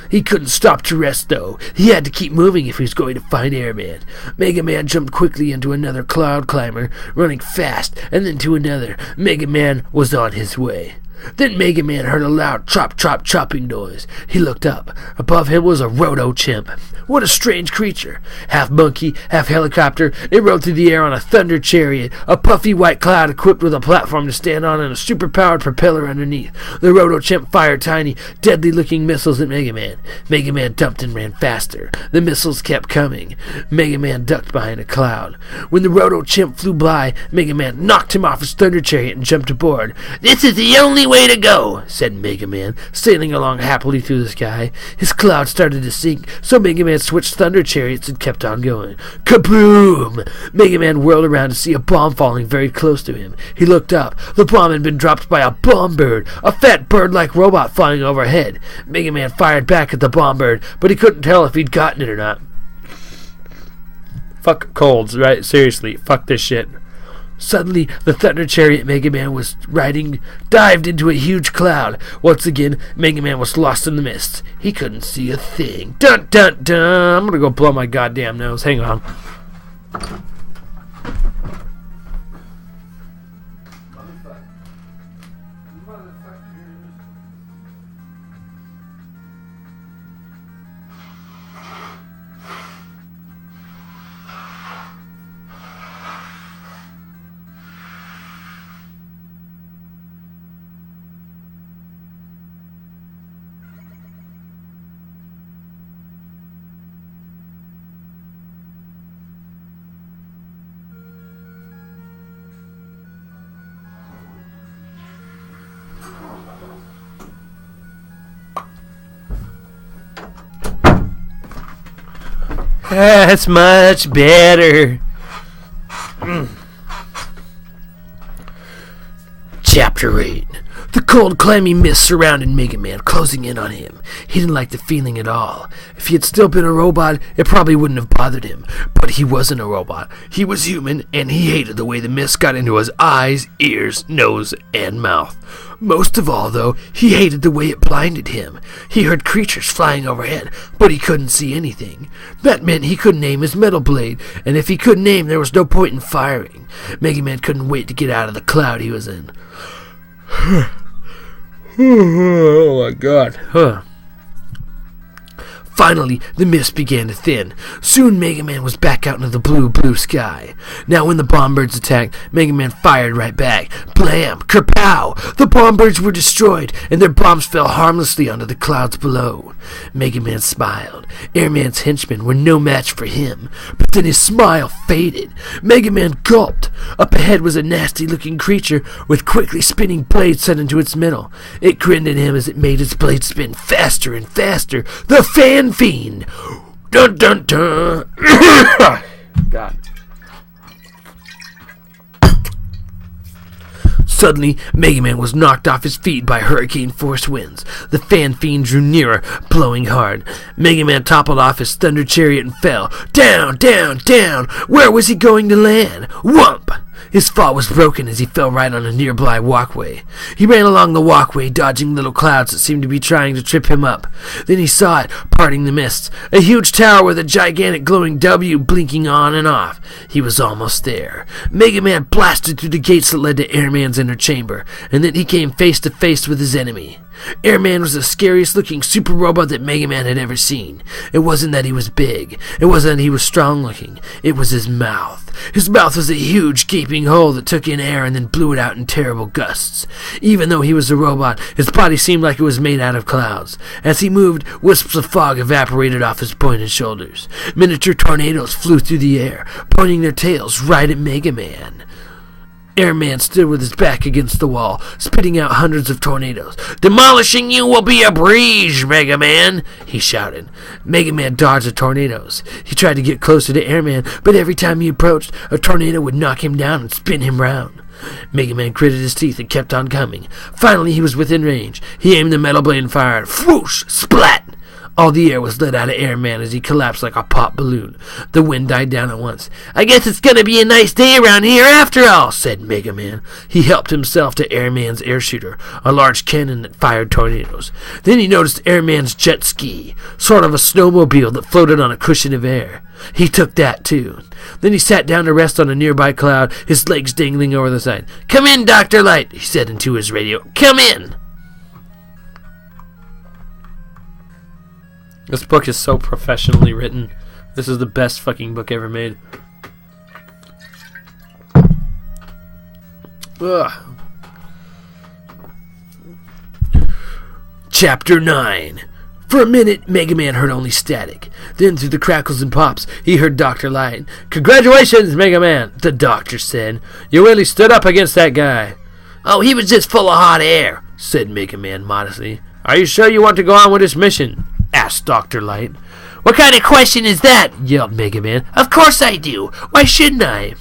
He couldn't stop to rest, though. He had to keep moving if he was going to find Airman. Mega Man jumped quickly into another cloud climber, running fast, and then to another. Mega Man was on his way. Then Mega Man heard a loud chop, chop, chopping noise. He looked up. Above him was a roto-chimp. What a strange creature. Half monkey, half helicopter, it rode through the air on a thunder chariot, a puffy white cloud equipped with a platform to stand on and a super-powered propeller underneath. The roto-chimp fired tiny, deadly-looking missiles at Mega Man. Mega Man dumped and ran faster. The missiles kept coming. Mega Man ducked behind a cloud. When the roto-chimp flew by, Mega Man knocked him off his thunder chariot and jumped aboard. "This is the only way to go," said Mega Man, sailing along happily through the sky. His cloud started to sink, so Mega Man switched thunder chariots and kept on going. Kaboom! Mega Man whirled around to see a bomb falling very close to him. He looked up. The bomb had been dropped by a bomb bird, a fat bird-like robot flying overhead. Mega Man fired back at the bomb bird, but he couldn't tell if he'd gotten it or not. Fuck colds, right? Seriously, fuck this shit. Suddenly, the thunder chariot Mega Man was riding dived into a huge cloud. Once again, Mega Man was lost in the mist. He couldn't see a thing. Dun dun dun! I'm gonna go blow my goddamn nose. Hang on. That's much better. Chapter 8. The cold, clammy mist surrounded Mega Man, closing in on him. He didn't like the feeling at all. If he had still been a robot, it probably wouldn't have bothered him. But he wasn't a robot. He was human, and he hated the way the mist got into his eyes, ears, nose, and mouth. Most of all, though, he hated the way it blinded him. He heard creatures flying overhead, but he couldn't see anything. That meant he couldn't aim his metal blade, and if he couldn't aim, there was no point in firing. Mega Man couldn't wait to get out of the cloud he was in. Oh my god. Finally, the mist began to thin. Soon, Mega Man was back out into the blue sky. Now, when the bomb birds attacked, Mega Man fired right back. Blam! Kerpow! The bomb birds were destroyed, and their bombs fell harmlessly onto the clouds below. Mega Man smiled. Airman's henchmen were no match for him. But then his smile faded. Mega Man gulped. Up ahead was a nasty-looking creature with quickly spinning blades set into its middle. It grinned at him as it made its blade spin faster and faster. The Fan Fiend! Dun dun dun! God. Suddenly, Mega Man was knocked off his feet by hurricane-force winds. The Fan Fiend drew nearer, blowing hard. Mega Man toppled off his thunder chariot and fell. Down, down, down! Where was he going to land? Whump! His fall was broken as he fell right on a nearby walkway. He ran along the walkway, dodging little clouds that seemed to be trying to trip him up. Then he saw it, parting the mists. A huge tower with a gigantic glowing W blinking on and off. He was almost there. Mega Man blasted through the gates that led to Airman's inner chamber, and then he came face to face with his enemy. Airman was the scariest-looking super robot that Mega Man had ever seen. It wasn't that he was big. It wasn't that he was strong-looking. It was his mouth. His mouth was a huge, gaping hole that took in air and then blew it out in terrible gusts. Even though he was a robot, his body seemed like it was made out of clouds. As he moved, wisps of fog evaporated off his pointed shoulders. Miniature tornadoes flew through the air, pointing their tails right at Mega Man. Airman stood with his back against the wall, spitting out hundreds of tornadoes. "Demolishing you will be a breeze, Mega Man!" he shouted. Mega Man dodged the tornadoes. He tried to get closer to Airman, but every time he approached, a tornado would knock him down and spin him round. Mega Man gritted his teeth and kept on coming. Finally, he was within range. He aimed the metal blade and fired. Whoosh! Splat! All the air was let out of Airman as he collapsed like a pop balloon. The wind died down at once. "I guess it's gonna be a nice day around here after all," said Mega Man. He helped himself to Airman's air shooter, a large cannon that fired tornadoes. Then he noticed Airman's jet ski, sort of a snowmobile that floated on a cushion of air. He took that, too. Then he sat down to rest on a nearby cloud, his legs dangling over the side. "Come in, Dr. Light," he said into his radio. "Come in." This book is so professionally written. This is the best fucking book ever made. Ugh. Chapter 9. For a minute, Mega Man heard only static. Then, through the crackles and pops, he heard Dr. Light. "Congratulations, Mega Man," the doctor said. "You really stood up against that guy." "Oh, he was just full of hot air," said Mega Man modestly. "Are you sure you want to go on with this mission?" asked Dr. Light. "What kind of question is that?" yelled Mega Man. "Of course I do. Why shouldn't I?"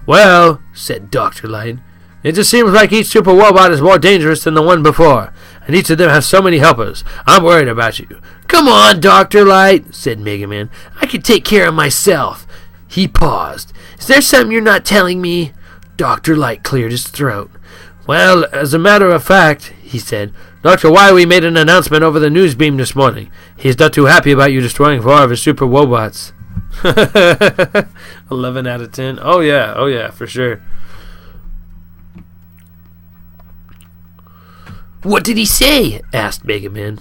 "Well," said Dr. Light, "it just seems like each super robot is more dangerous than the one before, and each of them has so many helpers. I'm worried about you." "Come on, Dr. Light," said Mega Man. "I can take care of myself." He paused. "Is there something you're not telling me?" Dr. Light cleared his throat. "Well, as a matter of fact," he said, "Dr. Wiley made an announcement over the news beam this morning. He's not too happy about you destroying 4 of his super robots." 11 out of 10. Oh yeah, for sure. "What did he say?" asked Mega Man.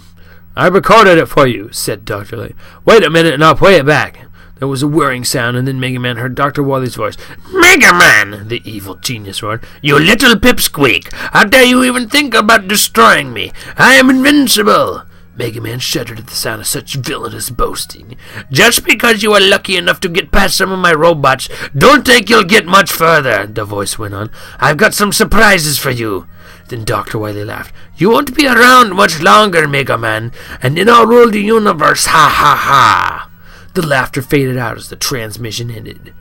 "I recorded it for you," said Dr. Light. "Wait a minute and I'll play it back." There was a whirring sound, and then Mega Man heard Dr. Wily's voice. "Mega Man!" the evil genius roared. "You little pipsqueak! How dare you even think about destroying me? I am invincible!" Mega Man shuddered at the sound of such villainous boasting. "Just because you were lucky enough to get past some of my robots, don't think you'll get much further," the voice went on. "I've got some surprises for you." Then Dr. Wily laughed. "You won't be around much longer, Mega Man, and then I'll rule the universe, ha ha ha." The laughter faded out as the transmission ended.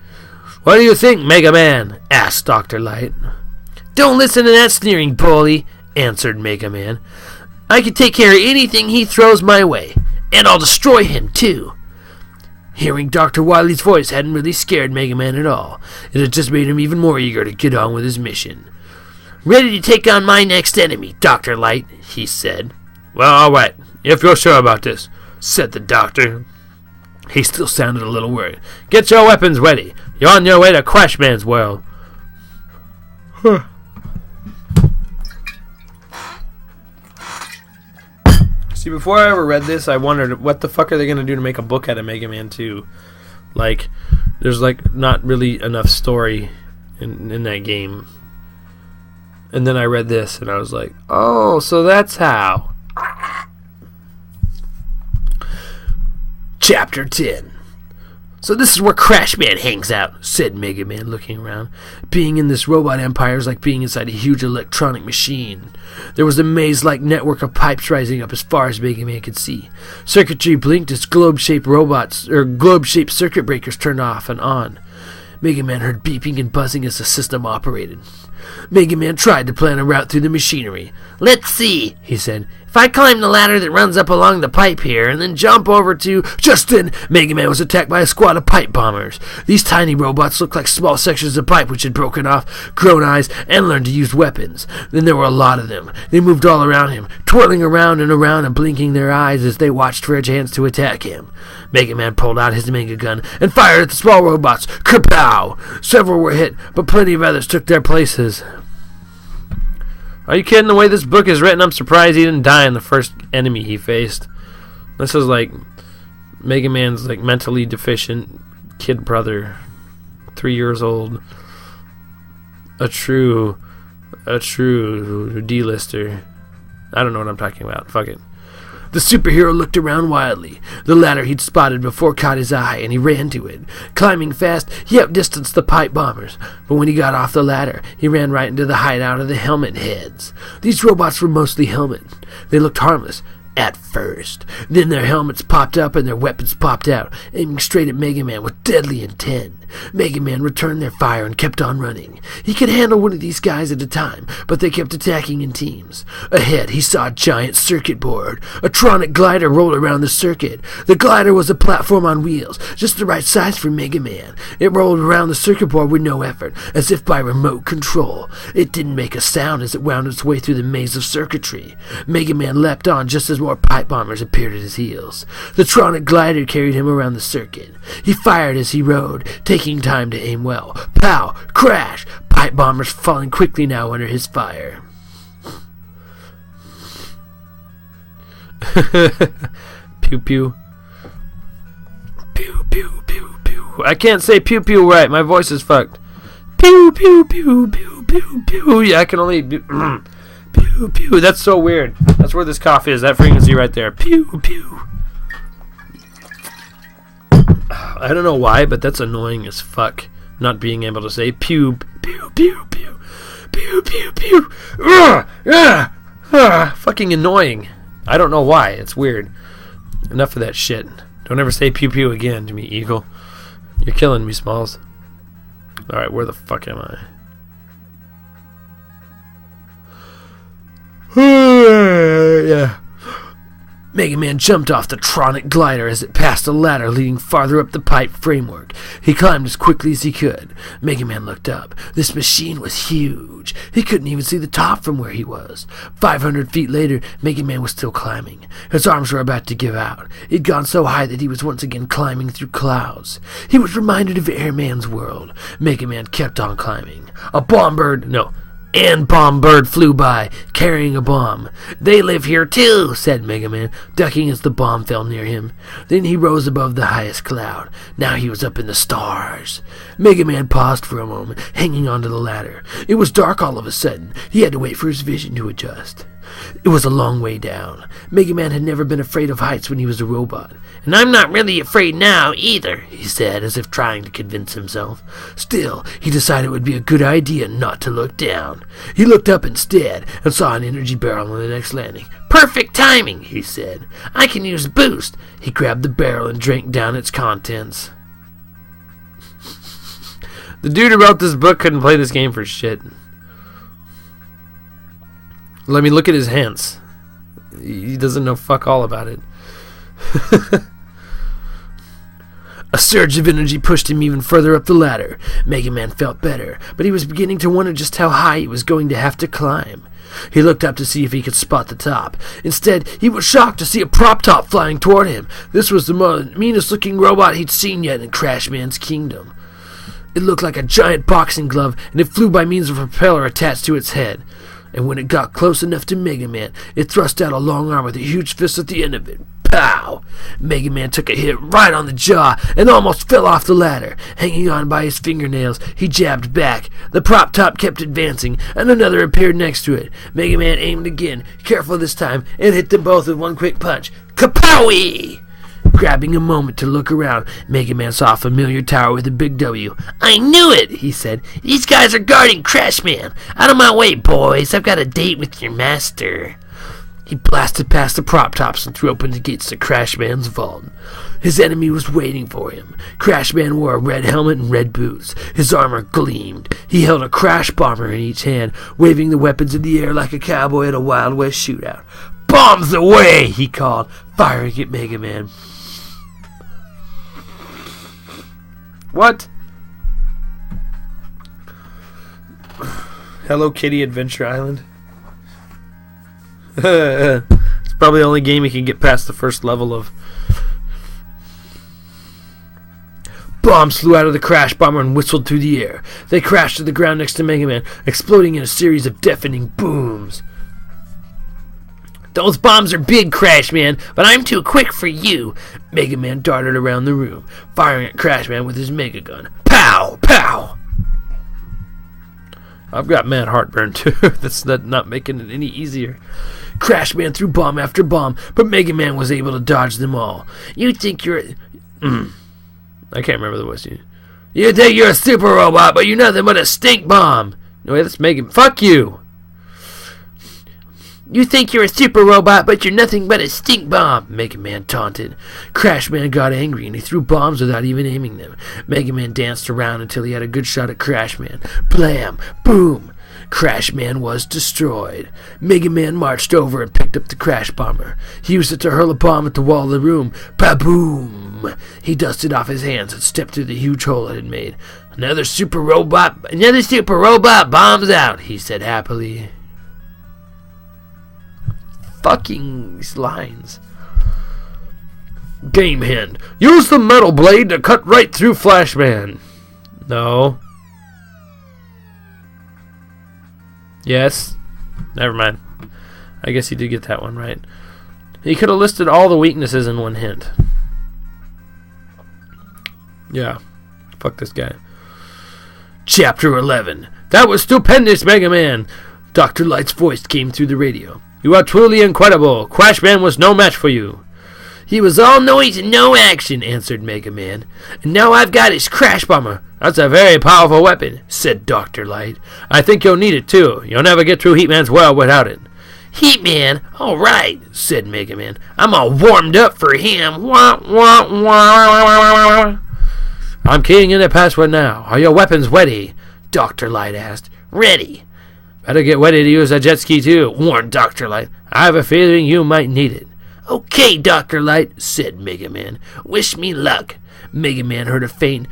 "What do you think, Mega Man?" asked Dr. Light. "Don't listen to that sneering bully," answered Mega Man. "I can take care of anything he throws my way, and I'll destroy him, too." Hearing Dr. Wily's voice hadn't really scared Mega Man at all. It had just made him even more eager to get on with his mission. "Ready to take on my next enemy, Dr. Light," he said. "Well, all right, if you're sure about this," said the doctor. He still sounded a little worried. "Get your weapons ready. You're on your way to Crashman's world." See, before I ever read this, I wondered, what the fuck are they going to do to make a book out of Mega Man 2? Like, there's, like, not really enough story in that game. And then I read this, and I was like, oh, so that's how. Chapter 10. "So this is where Crashman hangs out," said Mega Man, looking around. Being in this robot empire is like being inside a huge electronic machine. There was a maze-like network of pipes rising up as far as Mega Man could see. Circuitry blinked as globe-shaped circuit breakers turned off and on. Mega Man heard beeping and buzzing as the system operated. Mega Man tried to plan a route through the machinery. "Let's see," he said. "If I climb the ladder that runs up along the pipe here and then jump over to—" Just then, Mega Man was attacked by a squad of pipe bombers. These tiny robots looked like small sections of pipe which had broken off, grown eyes, and learned to use weapons. Then there were a lot of them. They moved all around him, twirling around and blinking their eyes as they watched for a chance to attack him. Mega Man pulled out his Mega Gun and fired at the small robots. Kapow! Several were hit, but plenty of others took their places. Are you kidding? The way this book is written, I'm surprised he didn't die in the first enemy he faced. This is like Mega Man's like mentally deficient kid brother, 3 years old. A true D-lister. I don't know what I'm talking about. Fuck it. The superhero looked around wildly. The ladder he'd spotted before caught his eye, and he ran to it. Climbing fast, he outdistanced the pipe bombers. But when he got off the ladder, he ran right into the hideout of the helmet heads. These robots were mostly helmet. They looked harmless. At first. Then their helmets popped up and their weapons popped out, aiming straight at Mega Man with deadly intent. Mega Man returned their fire and kept on running. He could handle one of these guys at a time, but they kept attacking in teams. Ahead, he saw a giant circuit board. A tronic glider rolled around the circuit. The glider was a platform on wheels, just the right size for Mega Man. It rolled around the circuit board with no effort, as if by remote control. It didn't make a sound as it wound its way through the maze of circuitry. Mega Man leapt on just as more pipe bombers appeared at his heels. The tronic glider carried him around the circuit. He fired as he rode, taking time to aim well. Pow! Crash! Pipe bombers falling quickly now under his fire. Pew pew. Pew pew pew pew. I can't say pew pew right. My voice is fucked. Pew pew pew pew pew pew. Yeah, I can only do pew pew. That's so weird. That's where this cough is. That frequency right there. Pew pew. I don't know why, but that's annoying as fuck. Not being able to say pew pew pew pew pew pew pew. Fucking annoying. I don't know why. It's weird. Enough of that shit. Don't ever say pew pew again to me, Eagle. You're killing me, Smalls. Alright, where the fuck am I? Yeah. Mega Man jumped off the tronic glider as it passed a ladder leading farther up the pipe framework. He climbed as quickly as he could. Mega Man looked up. This machine was huge. He couldn't even see the top from where he was. 500 feet later, Mega Man was still climbing. His arms were about to give out. He'd gone so high that he was once again climbing through clouds. He was reminded of Airman's world. Mega Man kept on climbing. Bomb bird flew by, carrying a bomb. "They live here too," said Mega Man, ducking as the bomb fell near him. Then he rose above the highest cloud. Now he was up in the stars. Mega Man paused for a moment, hanging onto the ladder. It was dark all of a sudden. He had to wait for his vision to adjust. It was a long way down. Mega Man had never been afraid of heights when he was a robot. "And I'm not really afraid now, either," he said, as if trying to convince himself. Still, he decided it would be a good idea not to look down. down. He looked up instead and saw an energy barrel on the next landing. "Perfect timing," he said. "I can use boost." He grabbed the barrel and drank down its contents. The dude who wrote this book couldn't play this game for shit. Let me look at his hints. He doesn't know fuck all about it. A surge of energy pushed him even further up the ladder. Mega Man felt better, but he was beginning to wonder just how high he was going to have to climb. He looked up to see if he could spot the top. Instead, he was shocked to see a prop top flying toward him. This was the meanest-looking robot he'd seen yet in Crash Man's kingdom. It looked like a giant boxing glove, and it flew by means of a propeller attached to its head. And when it got close enough to Mega Man, it thrust out a long arm with a huge fist at the end of it. Pow! Mega Man took a hit right on the jaw and almost fell off the ladder. Hanging on by his fingernails, he jabbed back. The prop top kept advancing, and another appeared next to it. Mega Man aimed again, careful this time, and hit them both with one quick punch. Kapowie! Grabbing a moment to look around, Mega Man saw a familiar tower with a big W. "I knew it," he said. "These guys are guarding Crash Man. Out of my way, boys. I've got a date with your master." He blasted past the prop tops and threw open the gates to Crash Man's vault. His enemy was waiting for him. Crash Man wore a red helmet and red boots. His armor gleamed. He held a crash bomber in each hand, waving the weapons in the air like a cowboy at a Wild West shootout. "Bombs away!" he called, firing at Mega Man. What? Hello Kitty Adventure Island? It's probably the only game you can get past the first level of. Bombs flew out of the crash bomber and whistled through the air. They crashed to the ground next to Mega Man, exploding in a series of deafening booms. "Those bombs are big, Crash Man, but I'm too quick for you." Mega Man darted around the room, firing at Crash Man with his Mega Gun. Pow! Pow! I've got mad heartburn, too. That's not making it any easier. Crash Man threw bomb after bomb, but Mega Man was able to dodge them all. "You think you're I can't remember the voice. "You think you're a super robot, but you're nothing but a stink bomb." No, wait, that's Mega Man. Fuck you! "You think you're a super robot, but you're nothing but a stink bomb," Mega Man taunted. Crash Man got angry, and he threw bombs without even aiming them. Mega Man danced around until he had a good shot at Crash Man. Blam! Boom! Crash Man was destroyed. Mega Man marched over and picked up the crash bomber. He used it to hurl a bomb at the wall of the room. Ba-boom! He dusted off his hands and stepped through the huge hole it had made. Another super robot bombs out," he said happily. Fucking lines. Game Hand. "Use the metal blade to cut right through Flashman." No. Yes. Never mind. I guess he did get that one right. He could have listed all the weaknesses in one hint. Yeah. Fuck this guy. Chapter 11. "That was stupendous, Mega Man." Dr. Light's voice came through the radio. "You are truly incredible. Crash Man was no match for you." "He was all noise and no action," answered Mega Man. "And now I've got his crash bomber." "That's a very powerful weapon," said Dr. Light. "I think you'll need it, too. You'll never get through Heat Man's well without it." "Heat Man? All right," said Mega Man. "I'm all warmed up for him." Wah, wah, wah. "I'm keying in the password now. Are your weapons ready?" Dr. Light asked. "Ready." "Better get ready to use a jet ski, too," warned Dr. Light. "I have a feeling you might need it." "Okay, Dr. Light," said Mega Man. "Wish me luck." Mega Man heard a faint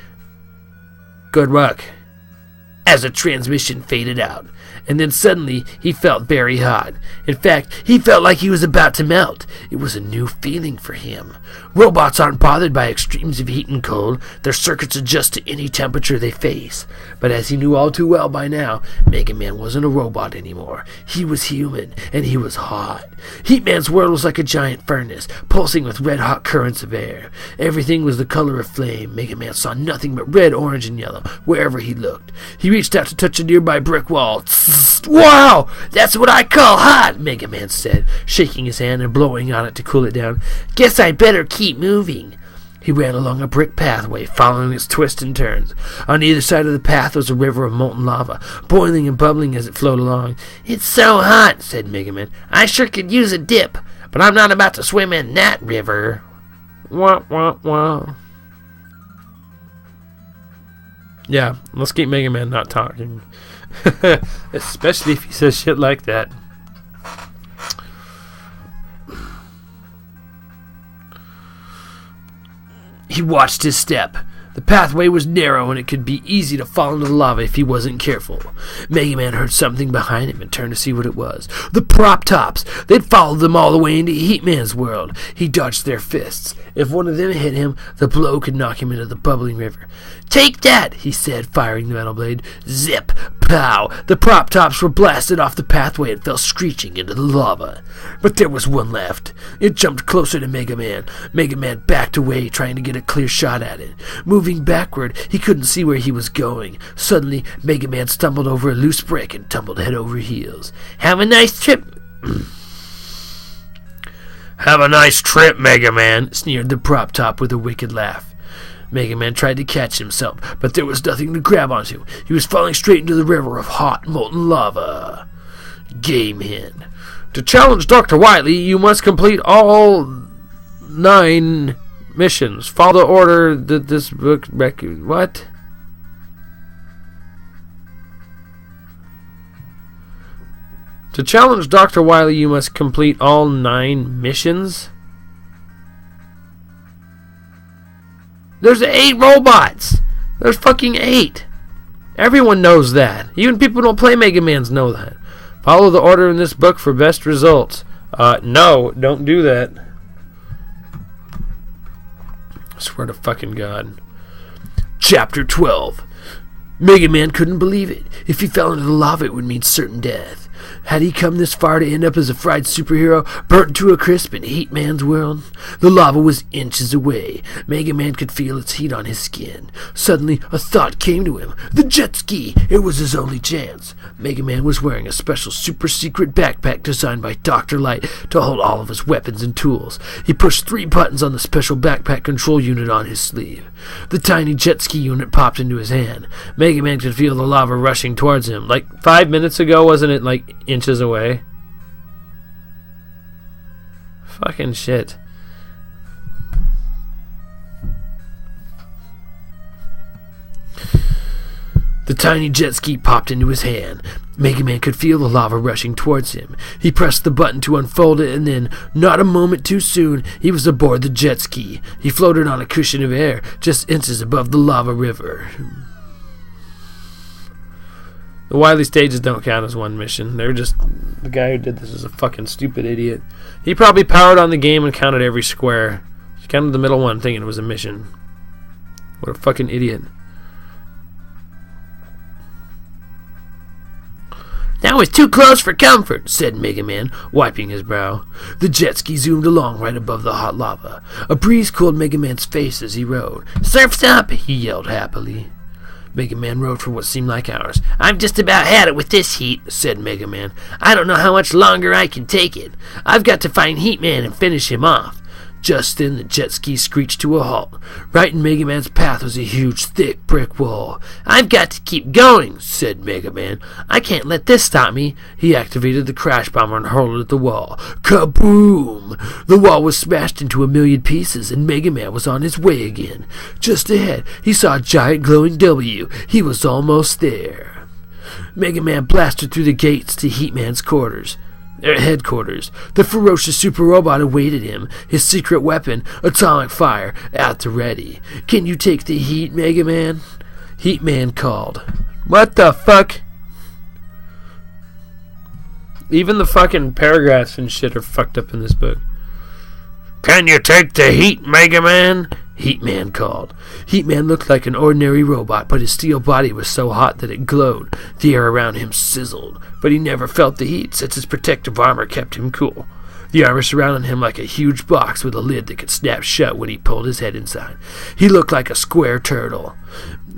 "good luck" as a transmission faded out. And then suddenly he felt very hot. In fact, he felt like he was about to melt. It was a new feeling for him. Robots aren't bothered by extremes of heat and cold. Their circuits adjust to any temperature they face. But as he knew all too well by now, Mega Man wasn't a robot anymore. He was human, and he was hot. Heat Man's world was like a giant furnace, pulsing with red-hot currents of air. Everything was the color of flame. Mega Man saw nothing but red, orange, and yellow wherever he looked. He reached out to touch a nearby brick wall. "Wow, that's what I call hot," Mega Man said, shaking his hand and blowing on it to cool it down. "Guess I better keep moving." He ran along a brick pathway, following its twists and turns. On either side of the path was a river of molten lava, boiling and bubbling as it flowed along. "It's so hot," said Mega Man. "I sure could use a dip, but I'm not about to swim in that river." Wah, wah, wah. Yeah, let's keep Mega Man not talking. Especially if he says shit like that. He watched his step. The pathway was narrow and it could be easy to fall into the lava if he wasn't careful. Mega Man heard something behind him and turned to see what it was. The Prop Tops! They'd followed them all the way into Heat Man's world. He dodged their fists. If one of them hit him, the blow could knock him into the bubbling river. "Take that!" he said, firing the metal blade. Zip! Pow! The Prop Tops were blasted off the pathway and fell screeching into the lava. But there was one left. It jumped closer to Mega Man. Mega Man backed away, trying to get a clear shot at it. Moving backward, he couldn't see where he was going. Suddenly, Mega Man stumbled over a loose brick and tumbled head over heels. "Have a nice trip." "Have a nice trip, Mega Man," sneered the Prop Top with a wicked laugh. Mega Man tried to catch himself, but there was nothing to grab onto. He was falling straight into the river of hot, molten lava. Game Hen. To challenge Dr. Wily, you must complete all 9 missions. Follow the order that this book... What? To challenge Dr. Wily, you must complete all 9 missions? There's 8 robots! There's fucking 8! Everyone knows that. Even people who don't play Mega Mans know that. Follow the order in this book for best results. No, don't do that. I swear to fucking God. Chapter 12. Mega Man couldn't believe it. If he fell into the lava, it would mean certain death. Had he come this far to end up as a fried superhero, burnt to a crisp in Heat Man's world? The lava was inches away. Mega Man could feel its heat on his skin. Suddenly, a thought came to him. The jet ski! It was his only chance. Mega Man was wearing a special super-secret backpack designed by Dr. Light to hold all of his weapons and tools. He pushed 3 buttons on the special backpack control unit on his sleeve. The tiny jet ski unit popped into his hand. Mega Man could feel the lava rushing towards him. Like 5 minutes ago, wasn't it like inches away? Fucking shit. The tiny jet ski popped into his hand. Mega Man could feel the lava rushing towards him. He pressed the button to unfold it, and then, not a moment too soon, he was aboard the jet ski. He floated on a cushion of air, just inches above the lava river. The Wily stages don't count as one mission. They're just... The guy who did this is a fucking stupid idiot. He probably powered on the game and counted every square. He counted the middle one thinking it was a mission. What a fucking idiot. "That was too close for comfort," said Mega Man, wiping his brow. The jet ski zoomed along right above the hot lava. A breeze cooled Mega Man's face as he rode. "Surf's up!" he yelled happily. Mega Man rode for what seemed like hours. "I've just about had it with this heat," said Mega Man. "I don't know how much longer I can take it. I've got to find Heat Man and finish him off." Just then, the jet ski screeched to a halt. Right in Mega Man's path was a huge, thick brick wall. "I've got to keep going," said Mega Man. "I can't let this stop me." He activated the crash bomber and hurled it at the wall. Kaboom! The wall was smashed into a million pieces, and Mega Man was on his way again. Just ahead, he saw a giant glowing W. He was almost there. Mega Man blasted through the gates to Heat Man's headquarters. The ferocious super robot awaited him, his secret weapon, atomic fire, at the ready. "Can you take the heat, Mega Man?" Heat Man called. What the fuck? Even the fucking paragraphs and shit are fucked up in this book. "Can you take the heat, Mega Man?" Heat Man called. Heat Man looked like an ordinary robot, but his steel body was so hot that it glowed. The air around him sizzled, but he never felt the heat since his protective armor kept him cool. The armor surrounded him like a huge box with a lid that could snap shut when he pulled his head inside. He looked like a square turtle.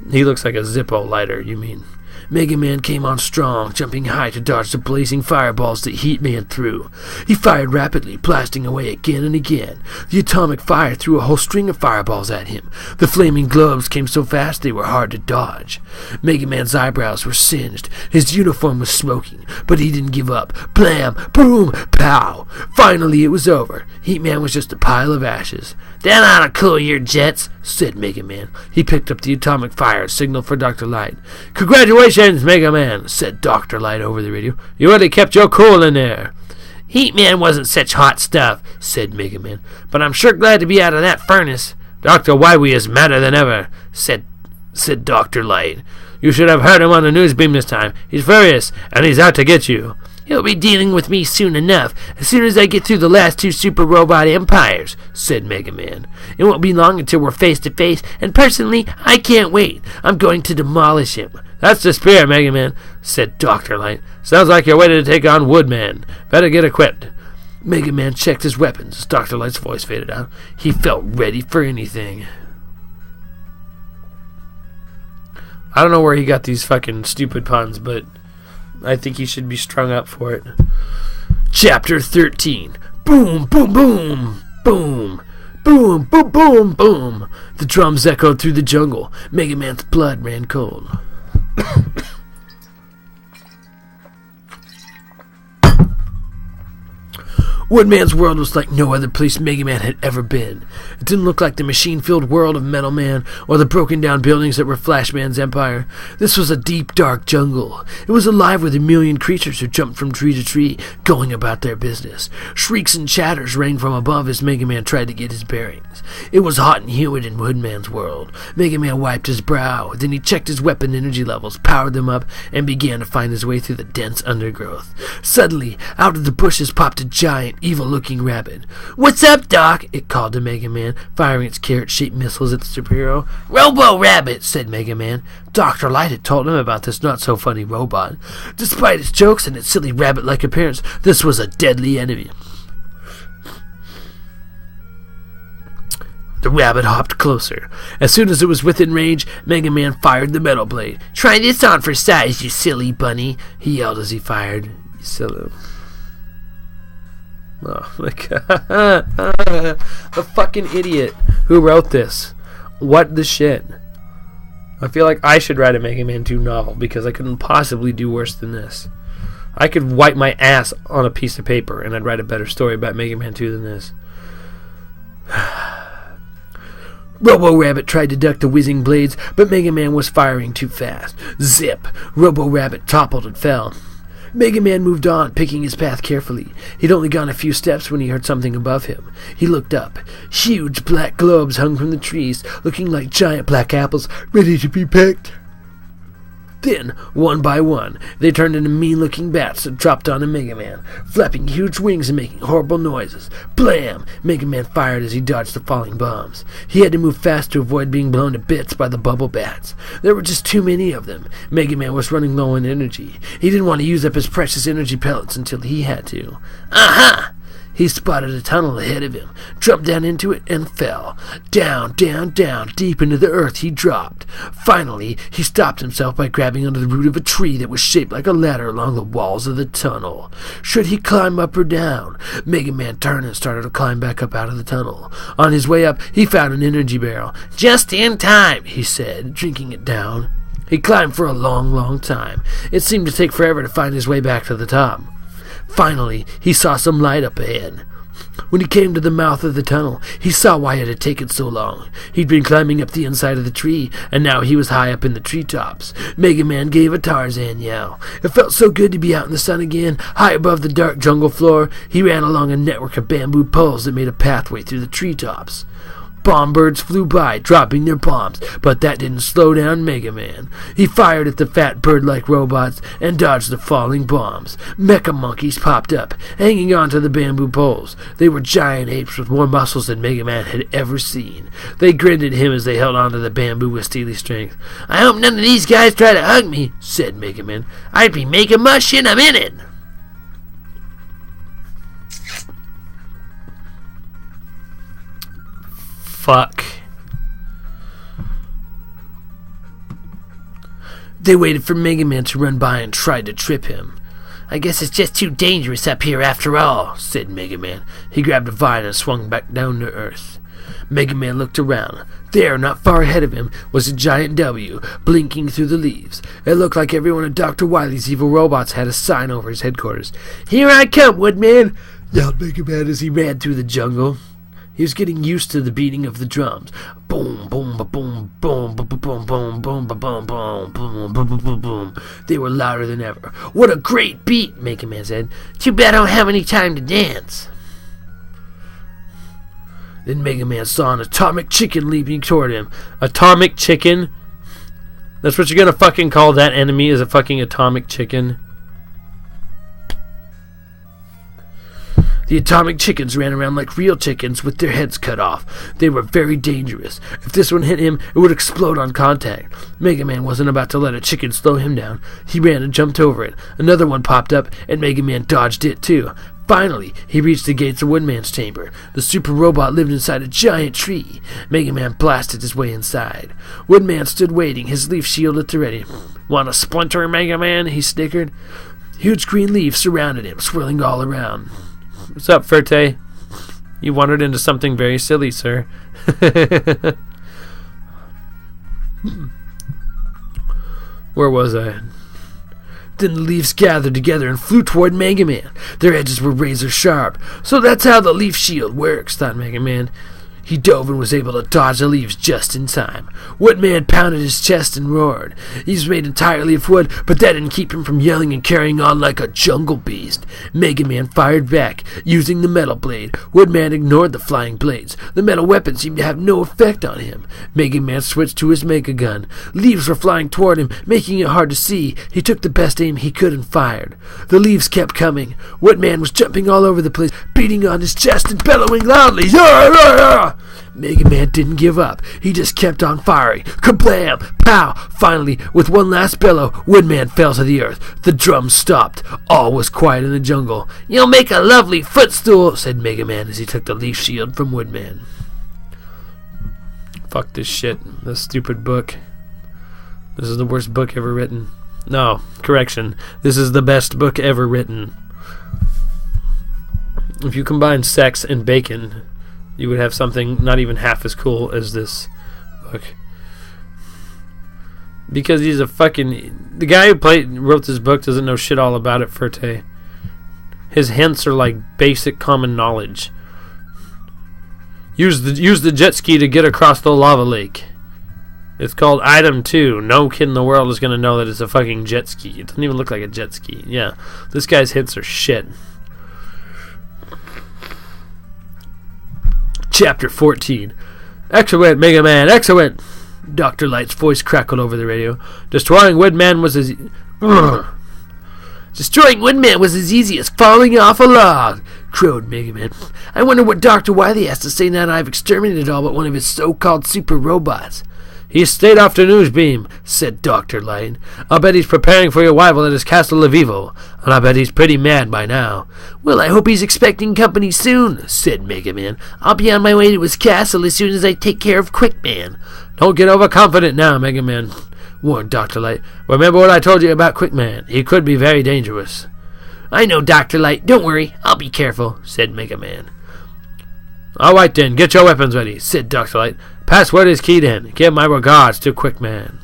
He looks like a Zippo lighter, you mean. Mega Man came on strong, jumping high to dodge the blazing fireballs that Heat Man threw. He fired rapidly, blasting away again and again. The atomic fire threw a whole string of fireballs at him. The flaming globes came so fast they were hard to dodge. Mega Man's eyebrows were singed. His uniform was smoking, but he didn't give up. Blam! Boom! Pow! Finally it was over. Heat Man was just a pile of ashes. "That ought to cool your jets," said Mega Man. He picked up the atomic fire and signaled for Dr. Light. "Congratulations, Mega Man," said Dr. Light over the radio. "You really kept your cool in there." "Heat Man wasn't such hot stuff," said Mega Man, "but I'm sure glad to be out of that furnace." "Dr. Wywee is madder than ever," said Dr. Light. "You should have heard him on the news beam this time. He's furious, and he's out to get you." "He'll be dealing with me soon enough, as soon as I get through the last 2 super robot empires," said Mega Man. "It won't be long until we're face to face, and personally, I can't wait. I'm going to demolish him." "That's the spirit, Mega Man," said Dr. Light. "Sounds like you're ready to take on Woodman. Better get equipped." Mega Man checked his weapons as Dr. Light's voice faded out. He felt ready for anything. I don't know where he got these fucking stupid puns, but I think he should be strung up for it. Chapter 13. Boom, boom, boom, boom. Boom, boom, boom, boom. The drums echoed through the jungle. Mega Man's blood ran cold. Woodman's world was like no other place Mega Man had ever been. It didn't look like the machine-filled world of Metal Man or the broken-down buildings that were Flash Man's empire. This was a deep, dark jungle. It was alive with a million creatures who jumped from tree to tree, going about their business. Shrieks and chatters rang from above as Mega Man tried to get his bearings. It was hot and humid in Woodman's world. Mega Man wiped his brow. Then he checked his weapon energy levels, powered them up, and began to find his way through the dense undergrowth. Suddenly, out of the bushes popped a giant, evil-looking rabbit. "What's up, Doc?" it called to Mega Man, firing its carrot-shaped missiles at the superhero. "Robo-Rabbit," said Mega Man. Dr. Light had told him about this not-so-funny robot. Despite its jokes and its silly rabbit-like appearance, this was a deadly enemy. The rabbit hopped closer. As soon as it was within range, Mega Man fired the metal blade. "Try this on for size, you silly bunny," he yelled as he fired. You silly... Oh my god. The fucking idiot who wrote this. What the shit? I feel like I should write a Mega Man 2 novel because I couldn't possibly do worse than this. I could wipe my ass on a piece of paper and I'd write a better story about Mega Man 2 than this. Robo-Rabbit tried to duck the whizzing blades, but Mega Man was firing too fast. Zip! Robo-Rabbit toppled and fell. Mega Man moved on, picking his path carefully. He'd only gone a few steps when he heard something above him. He looked up. Huge black globes hung from the trees, looking like giant black apples, ready to be picked. Then, one by one, they turned into mean-looking bats that dropped onto Mega Man, flapping huge wings and making horrible noises. Blam! Mega Man fired as he dodged the falling bombs. He had to move fast to avoid being blown to bits by the bubble bats. There were just too many of them. Mega Man was running low on energy. He didn't want to use up his precious energy pellets until he had to. Aha! He spotted a tunnel ahead of him, jumped down into it, and fell. Down, down, down, deep into the earth he dropped. Finally, he stopped himself by grabbing onto the root of a tree that was shaped like a ladder along the walls of the tunnel. Should he climb up or down? Mega Man turned and started to climb back up out of the tunnel. On his way up, he found an energy barrel. "Just in time," he said, drinking it down. He climbed for a long, long time. It seemed to take forever to find his way back to the top. Finally, he saw some light up ahead. When he came to the mouth of the tunnel, he saw why it had taken so long. He'd been climbing up the inside of the tree, and now he was high up in the treetops. Mega Man gave a Tarzan yell. It felt so good to be out in the sun again, high above the dark jungle floor. He ran along a network of bamboo poles that made a pathway through the treetops. Bomb birds flew by, dropping their bombs, but that didn't slow down Mega Man. He fired at the fat bird-like robots and dodged the falling bombs. Mecha monkeys popped up, hanging onto the bamboo poles. They were giant apes with more muscles than Mega Man had ever seen. They grinned at him as they held onto the bamboo with steely strength. "I hope none of these guys try to hug me," said Mega Man. "I'd be making mush in a minute." Fuck. They waited for Mega Man to run by and tried to trip him. "I guess it's just too dangerous up here after all," said Mega Man. He grabbed a vine and swung back down to Earth. Mega Man looked around. There, not far ahead of him, was a giant W, blinking through the leaves. It looked like every one of Dr. Wily's evil robots had a sign over his headquarters. "Here I come, Woodman!" yelled Mega Man as he ran through the jungle. He was getting used to the beating of the drums. Boom, boom, ba-boom, boom, ba-boom, boom, boom, ba-boom, boom, boom, boom, boom, boom. They were louder than ever. "What a great beat," Mega Man said. "Too bad I don't have any time to dance." Then Mega Man saw an atomic chicken leaping toward him. Atomic chicken? That's what you're gonna fucking call that enemy, is a fucking atomic chicken? The atomic chickens ran around like real chickens with their heads cut off. They were very dangerous. If this one hit him, it would explode on contact. Mega Man wasn't about to let a chicken slow him down. He ran and jumped over it. Another one popped up, and Mega Man dodged it too. Finally, he reached the gates of Woodman's chamber. The super robot lived inside a giant tree. Mega Man blasted his way inside. Woodman stood waiting, his leaf shield at the ready. "Want a splinter, Mega Man?" he snickered. Huge green leaves surrounded him, swirling all around. "What's up, Ferte? You wandered into something very silly, sir." Where was I? Then the leaves gathered together and flew toward Mega Man. Their edges were razor sharp. "So that's how the leaf shield works," thought Mega Man. He dove and was able to dodge the leaves just in time. Woodman pounded his chest and roared. He was made entirely of wood, but that didn't keep him from yelling and carrying on like a jungle beast. Mega Man fired back, using the metal blade. Woodman ignored the flying blades. The metal weapon seemed to have no effect on him. Mega Man switched to his Mega Gun. Leaves were flying toward him, making it hard to see. He took the best aim he could and fired. The leaves kept coming. Woodman was jumping all over the place, beating on his chest and bellowing loudly. "Yah, yah, yah!" Mega Man didn't give up. He just kept on firing. Kablam! Pow! Finally, with one last bellow, Woodman fell to the earth. The drums stopped. All was quiet in the jungle. "You'll make a lovely footstool," said Mega Man as he took the leaf shield from Woodman. Fuck this shit. This stupid book. This is the worst book ever written. No, correction. This is the best book ever written. If you combine sex and bacon, you would have something not even half as cool as this book. Because he's a fucking... The guy who wrote this book doesn't know shit all about it, Ferte. His hints are like basic common knowledge. Use the jet ski to get across the lava lake. It's called Item 2. No kid in the world is going to know that it's a fucking jet ski. It doesn't even look like a jet ski. Yeah, this guy's hints are shit. Chapter 14. "Excellent, Mega Man, excellent!" Dr. Light's voice crackled over the radio. Destroying Woodman was as easy as falling off a log," crowed Mega Man. "I wonder what Dr. Wily has to say now that I've exterminated all but one of his so-called super robots." "He stayed off the news beam," said Dr. Light. "I'll bet he's preparing for your arrival at his castle of evil, and I bet he's pretty mad by now." "Well, I hope he's expecting company soon," said Mega Man. "I'll be on my way to his castle as soon as I take care of Quickman." "Don't get overconfident now, Mega Man," warned Dr. Light. "Remember what I told you about Quickman. He could be very dangerous." "I know, Dr. Light. Don't worry. I'll be careful," said Mega Man. "All right, then. Get your weapons ready," said Dr. Light. "Password is keyed in. Give my regards to Quickman."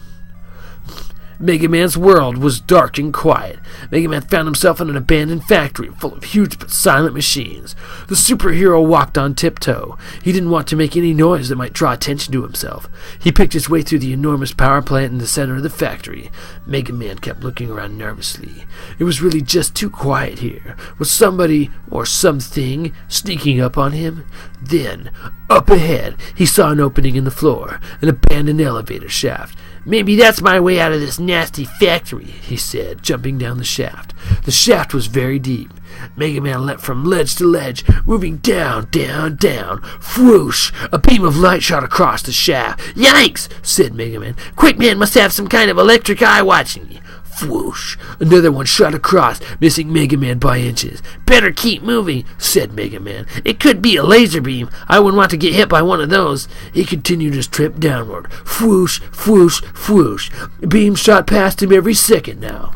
Mega Man's world was dark and quiet. Mega Man found himself in an abandoned factory full of huge but silent machines. The superhero walked on tiptoe. He didn't want to make any noise that might draw attention to himself. He picked his way through the enormous power plant in the center of the factory. Mega Man kept looking around nervously. It was really just too quiet here. Was somebody or something sneaking up on him? Then, up ahead, he saw an opening in the floor, an abandoned elevator shaft. "Maybe that's my way out of this nasty factory," he said, jumping down the shaft. The shaft was very deep. Mega Man leapt from ledge to ledge, moving down, down, down. Whoosh! A beam of light shot across the shaft. "Yikes!" said Mega Man. "Quickman must have some kind of electric eye watching me." Whoosh! Another one shot across, missing Mega Man by inches. "Better keep moving," said Mega Man. "It could be a laser beam. I wouldn't want to get hit by one of those." He continued his trip downward. Whoosh, whoosh, whoosh. Beams shot past him every second now.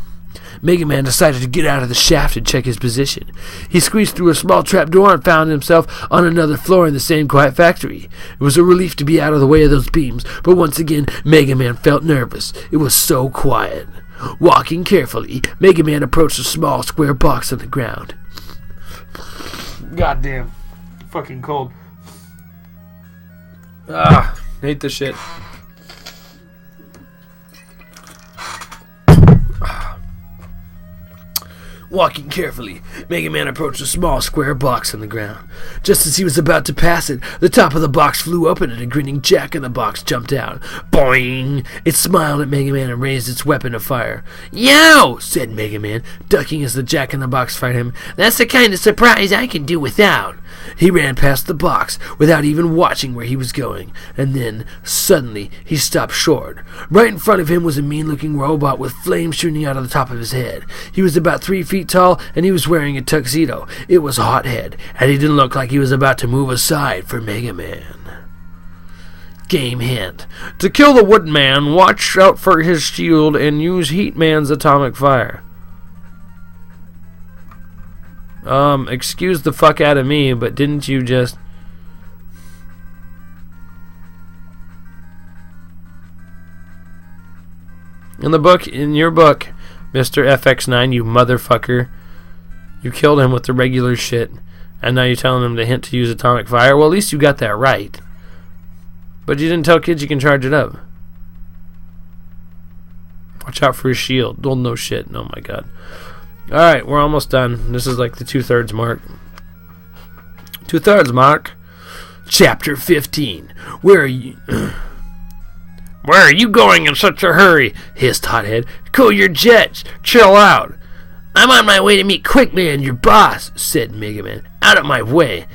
Mega Man decided to get out of the shaft and check his position. He squeezed through a small trapdoor and found himself on another floor in the same quiet factory. It was a relief to be out of the way of those beams, but once again, Mega Man felt nervous. It was so quiet. Walking carefully, Mega Man approached a small square box on the ground. Goddamn. Fucking cold. Hate this shit. Walking carefully, Mega Man approached a small square box on the ground. Just as he was about to pass it, the top of the box flew open and a grinning Jack-in-the-Box jumped out. Boing! It smiled at Mega Man and raised its weapon to fire. "Yow!" said Mega Man, ducking as the Jack-in-the-Box fired him. "That's the kind of surprise I can do without." He ran past the box without even watching where he was going, and then, suddenly, he stopped short. Right in front of him was a mean-looking robot with flames shooting out of the top of his head. He was about 3 feet tall, and he was wearing a tuxedo. It was Hothead, and he didn't look like he was about to move aside for Mega Man. Game hint. To kill the Woodman, watch out for his shield and use Heat Man's atomic fire. Excuse the fuck out of me, but didn't you just... In your book, Mr. FX9, you motherfucker, you killed him with the regular shit, and now you're telling him to hint to use atomic fire? Well, at least you got that right. But you didn't tell kids you can charge it up. Watch out for his shield. Well, no shit. Oh my god. Alright, we're almost done. This is like the 2/3 mark. 2/3 mark. Chapter 15. Where are you? Where are you going in such a hurry? Hissed Hothead. Cool your jets. Chill out. I'm on my way to meet Quickman, your boss, said Mega Man. Out of my way.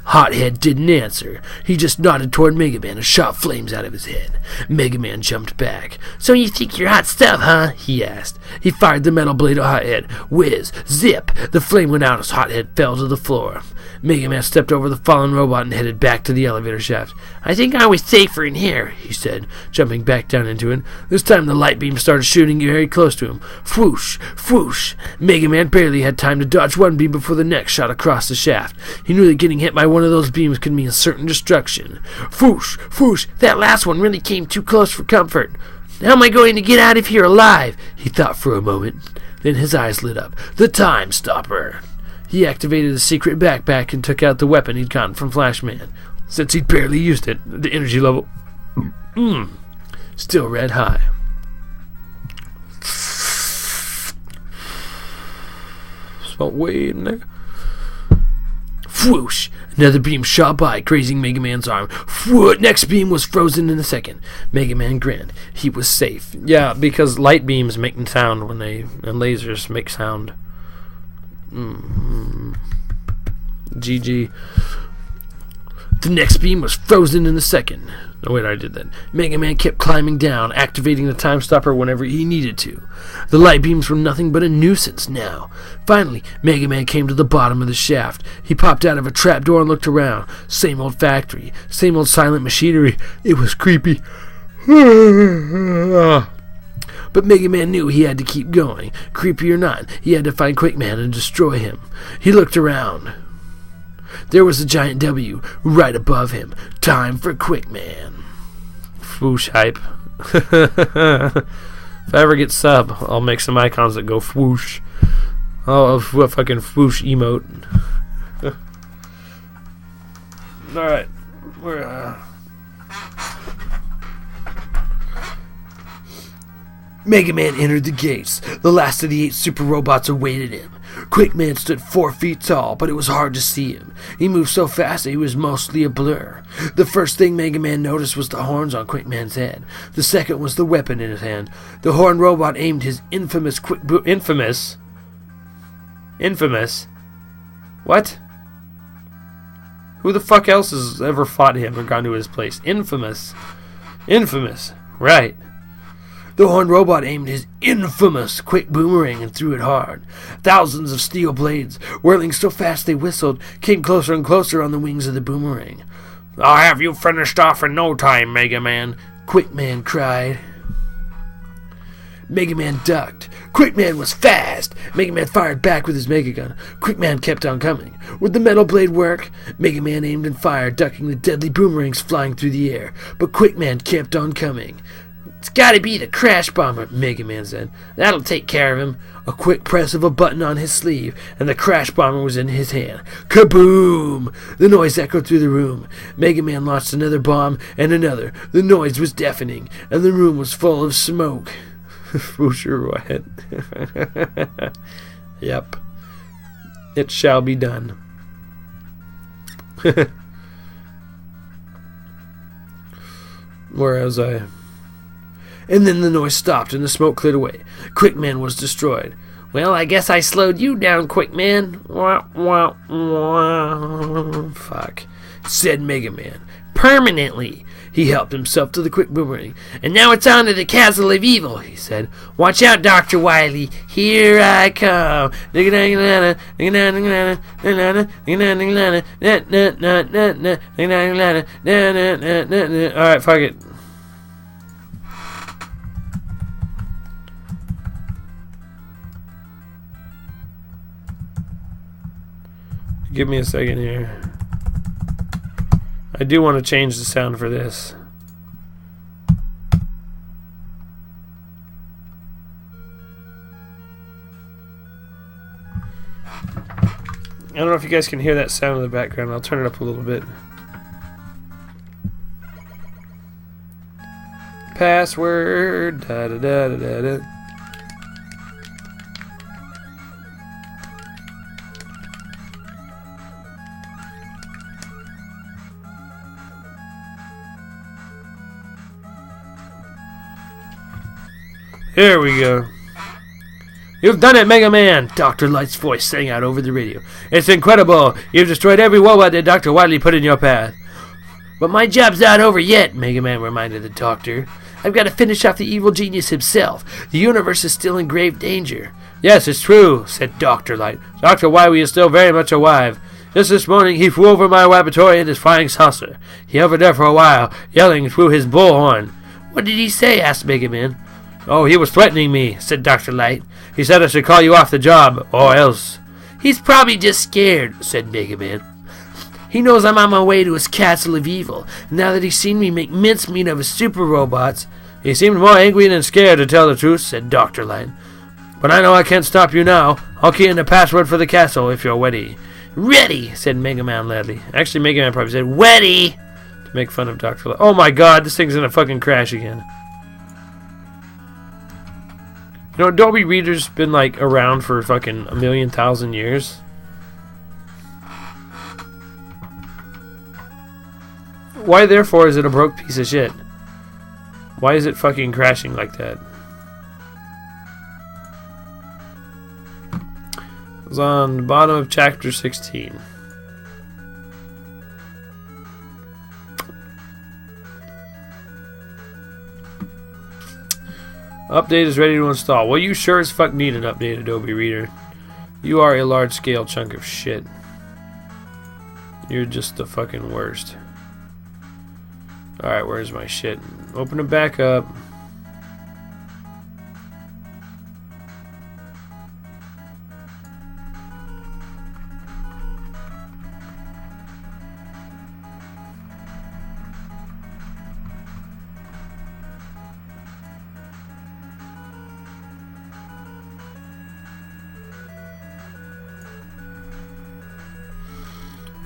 Hothead didn't answer. He just nodded toward Mega Man and shot flames out of his head. Mega Man jumped back. So you think you're hot stuff, huh? He asked. He fired the metal blade at Hothead. Whiz! Zip! The flame went out as Hothead fell to the floor. Mega Man stepped over the fallen robot and headed back to the elevator shaft. I think I was safer in here, he said, jumping back down into it. This time the light beam started shooting very close to him. Whoosh! Whoosh! Mega Man barely had time to dodge one beam before the next shot across the shaft. He knew that getting hit by one of those beams could mean certain destruction. Whoosh! Whoosh! That last one really came too close for comfort. How am I going to get out of here alive? He thought for a moment. Then his eyes lit up. The Time Stopper! He activated a secret backpack and took out the weapon he'd gotten from Flashman. Since he'd barely used it, the energy level still red high. Smell weed in there. Whoosh! Another beam shot by, grazing Mega Man's arm. Whoosh! Next beam was frozen in a second. Mega Man grinned. He was safe. Yeah, because light beams make sound when and lasers make sound. GG. The next beam was frozen in a second. Oh wait, I did that. Mega Man kept climbing down, activating the Time Stopper whenever he needed to. The light beams were nothing but a nuisance now. Finally, Mega Man came to the bottom of the shaft. He popped out of a trapdoor and looked around. Same old factory, same old silent machinery. It was creepy. But Mega Man knew he had to keep going. Creepy or not, he had to find Quickman and destroy him. He looked around. There was a giant W right above him. Time for Quickman. Whoosh hype. If I ever get sub, I'll make some icons that go whoosh. Oh, a fucking whoosh emote. Alright. We're, Mega Man entered the gates. The last of the 8 super robots awaited him. Quickman stood 4 feet tall, but it was hard to see him. He moved so fast that he was mostly a blur. The first thing Mega Man noticed was the horns on Quickman's head. The second was the weapon in his hand. The horn robot aimed his infamous Infamous? What? Who the fuck else has ever fought him or gone to his place? Infamous. Right. The horned robot aimed his infamous quick boomerang and threw it hard. Thousands of steel blades, whirling so fast they whistled, came closer and closer on the wings of the boomerang. "I'll have you finished off in no time, Mega Man," Quick Man cried. Mega Man ducked. Quick Man was fast. Mega Man fired back with his Mega Gun. Quick Man kept on coming. Would the metal blade work? Mega Man aimed and fired, ducking the deadly boomerangs flying through the air. But Quick Man kept on coming. "It's gotta be the Crash Bomber," Mega Man said. "That'll take care of him." A quick press of a button on his sleeve, and the Crash Bomber was in his hand. Kaboom! The noise echoed through the room. Mega Man launched another bomb, and another. The noise was deafening, and the room was full of smoke. For sure, what? Yep. It shall be done. Where was I? And then the noise stopped and the smoke cleared away. Quick Man was destroyed. "Well, I guess I slowed you down, Quick Man." Wah, wah, wah. Fuck, said Mega Man. "Permanently." He helped himself to the quick boomerang. "And now it's on to the Castle of Evil," he said. "Watch out, Dr. Wily. Here I come." Alright, fuck it. Give me a second here. I do want to change the sound for this. I don't know if you guys can hear that sound in the background. I'll turn it up a little bit. Password. Da da da da da da. Here we go. "You've done it, Mega Man!" Dr. Light's voice sang out over the radio. "It's incredible! You've destroyed every robot that Dr. Wily put in your path." "But my job's not over yet," Mega Man reminded the Doctor. "I've got to finish off the evil genius himself. The universe is still in grave danger." "Yes, it's true," said Dr. Light. "Dr. Wily is still very much alive. Just this morning he flew over my laboratory in his flying saucer. He hovered there for a while, yelling through his bullhorn." "What did he say?" asked Mega Man. "Oh, he was threatening me," said Dr. Light. "He said I should call you off the job, or else." "He's probably just scared," said Mega Man. "He knows I'm on my way to his Castle of Evil. Now that he's seen me make mincemeat of his super robots." "He seemed more angry than scared, to tell the truth," said Dr. Light. "But I know I can't stop you now. I'll key in the password for the castle if you're ready." "Ready," said Mega Man loudly. Actually, Mega Man probably said, "Ready," to make fun of Dr. Light. Oh my god, this thing's gonna fucking crash again. You know, Adobe Reader's been, like, around for fucking 1,000,000 years. Why, therefore, is it a broke piece of shit? Why is it fucking crashing like that? It was on the bottom of chapter 16. Update is ready to install. Well, you sure as fuck need an update, Adobe Reader. You are a large-scale chunk of shit. You're just the fucking worst. Alright, where's my shit? Open it back up.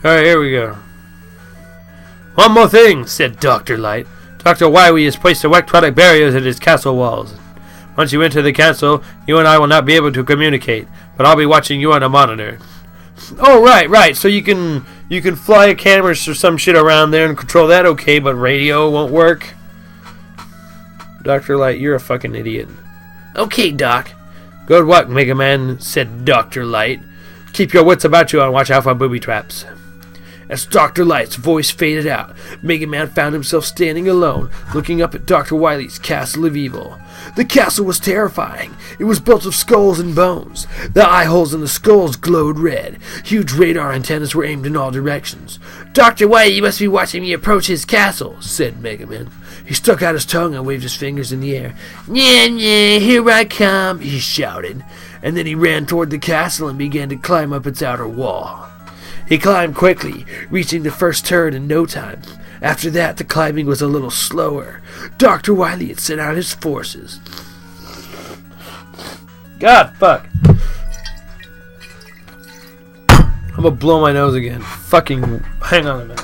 Alright, here we go. "One more thing," said Dr. Light. "Dr. Wily has placed electronic barriers at his castle walls. Once you enter the castle, you and I will not be able to communicate, but I'll be watching you on a monitor." "Oh, right. So you can fly cameras or some shit around there and control that, okay, but radio won't work?" Dr. Light, you're a fucking idiot. "Okay, Doc." "Good luck, Mega Man," said Dr. Light. "Keep your wits about you and watch out for booby traps." As Dr. Light's voice faded out, Mega Man found himself standing alone, looking up at Dr. Wily's Castle of Evil. The castle was terrifying. It was built of skulls and bones. The eye holes in the skulls glowed red. Huge radar antennas were aimed in all directions. "Dr. Wily, you must be watching me approach his castle," said Mega Man. He stuck out his tongue and waved his fingers in the air. "Yeah, yeah, here I come," he shouted. And then he ran toward the castle and began to climb up its outer wall. He climbed quickly, reaching the first turret in no time. After that, the climbing was a little slower. Dr. Wily had sent out his forces. God, fuck. I'm gonna blow my nose again. Fucking, hang on a minute.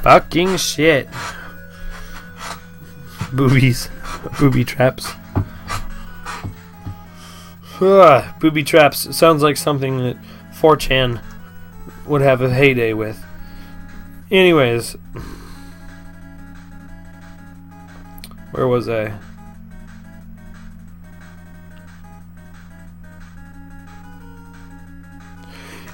Fucking shit. Boobies. Booby traps. Booby traps. It sounds like something that 4chan would have a heyday with. Anyways. Where was I?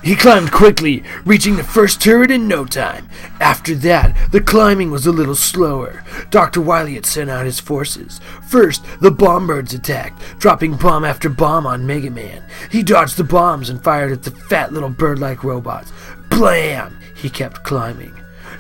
He climbed quickly, reaching the first turret in no time. After that, the climbing was a little slower. Dr. Wily had sent out his forces. First, the bomb birds attacked, dropping bomb after bomb on Mega Man. He dodged the bombs and fired at the fat little bird-like robots. Blam! He kept climbing.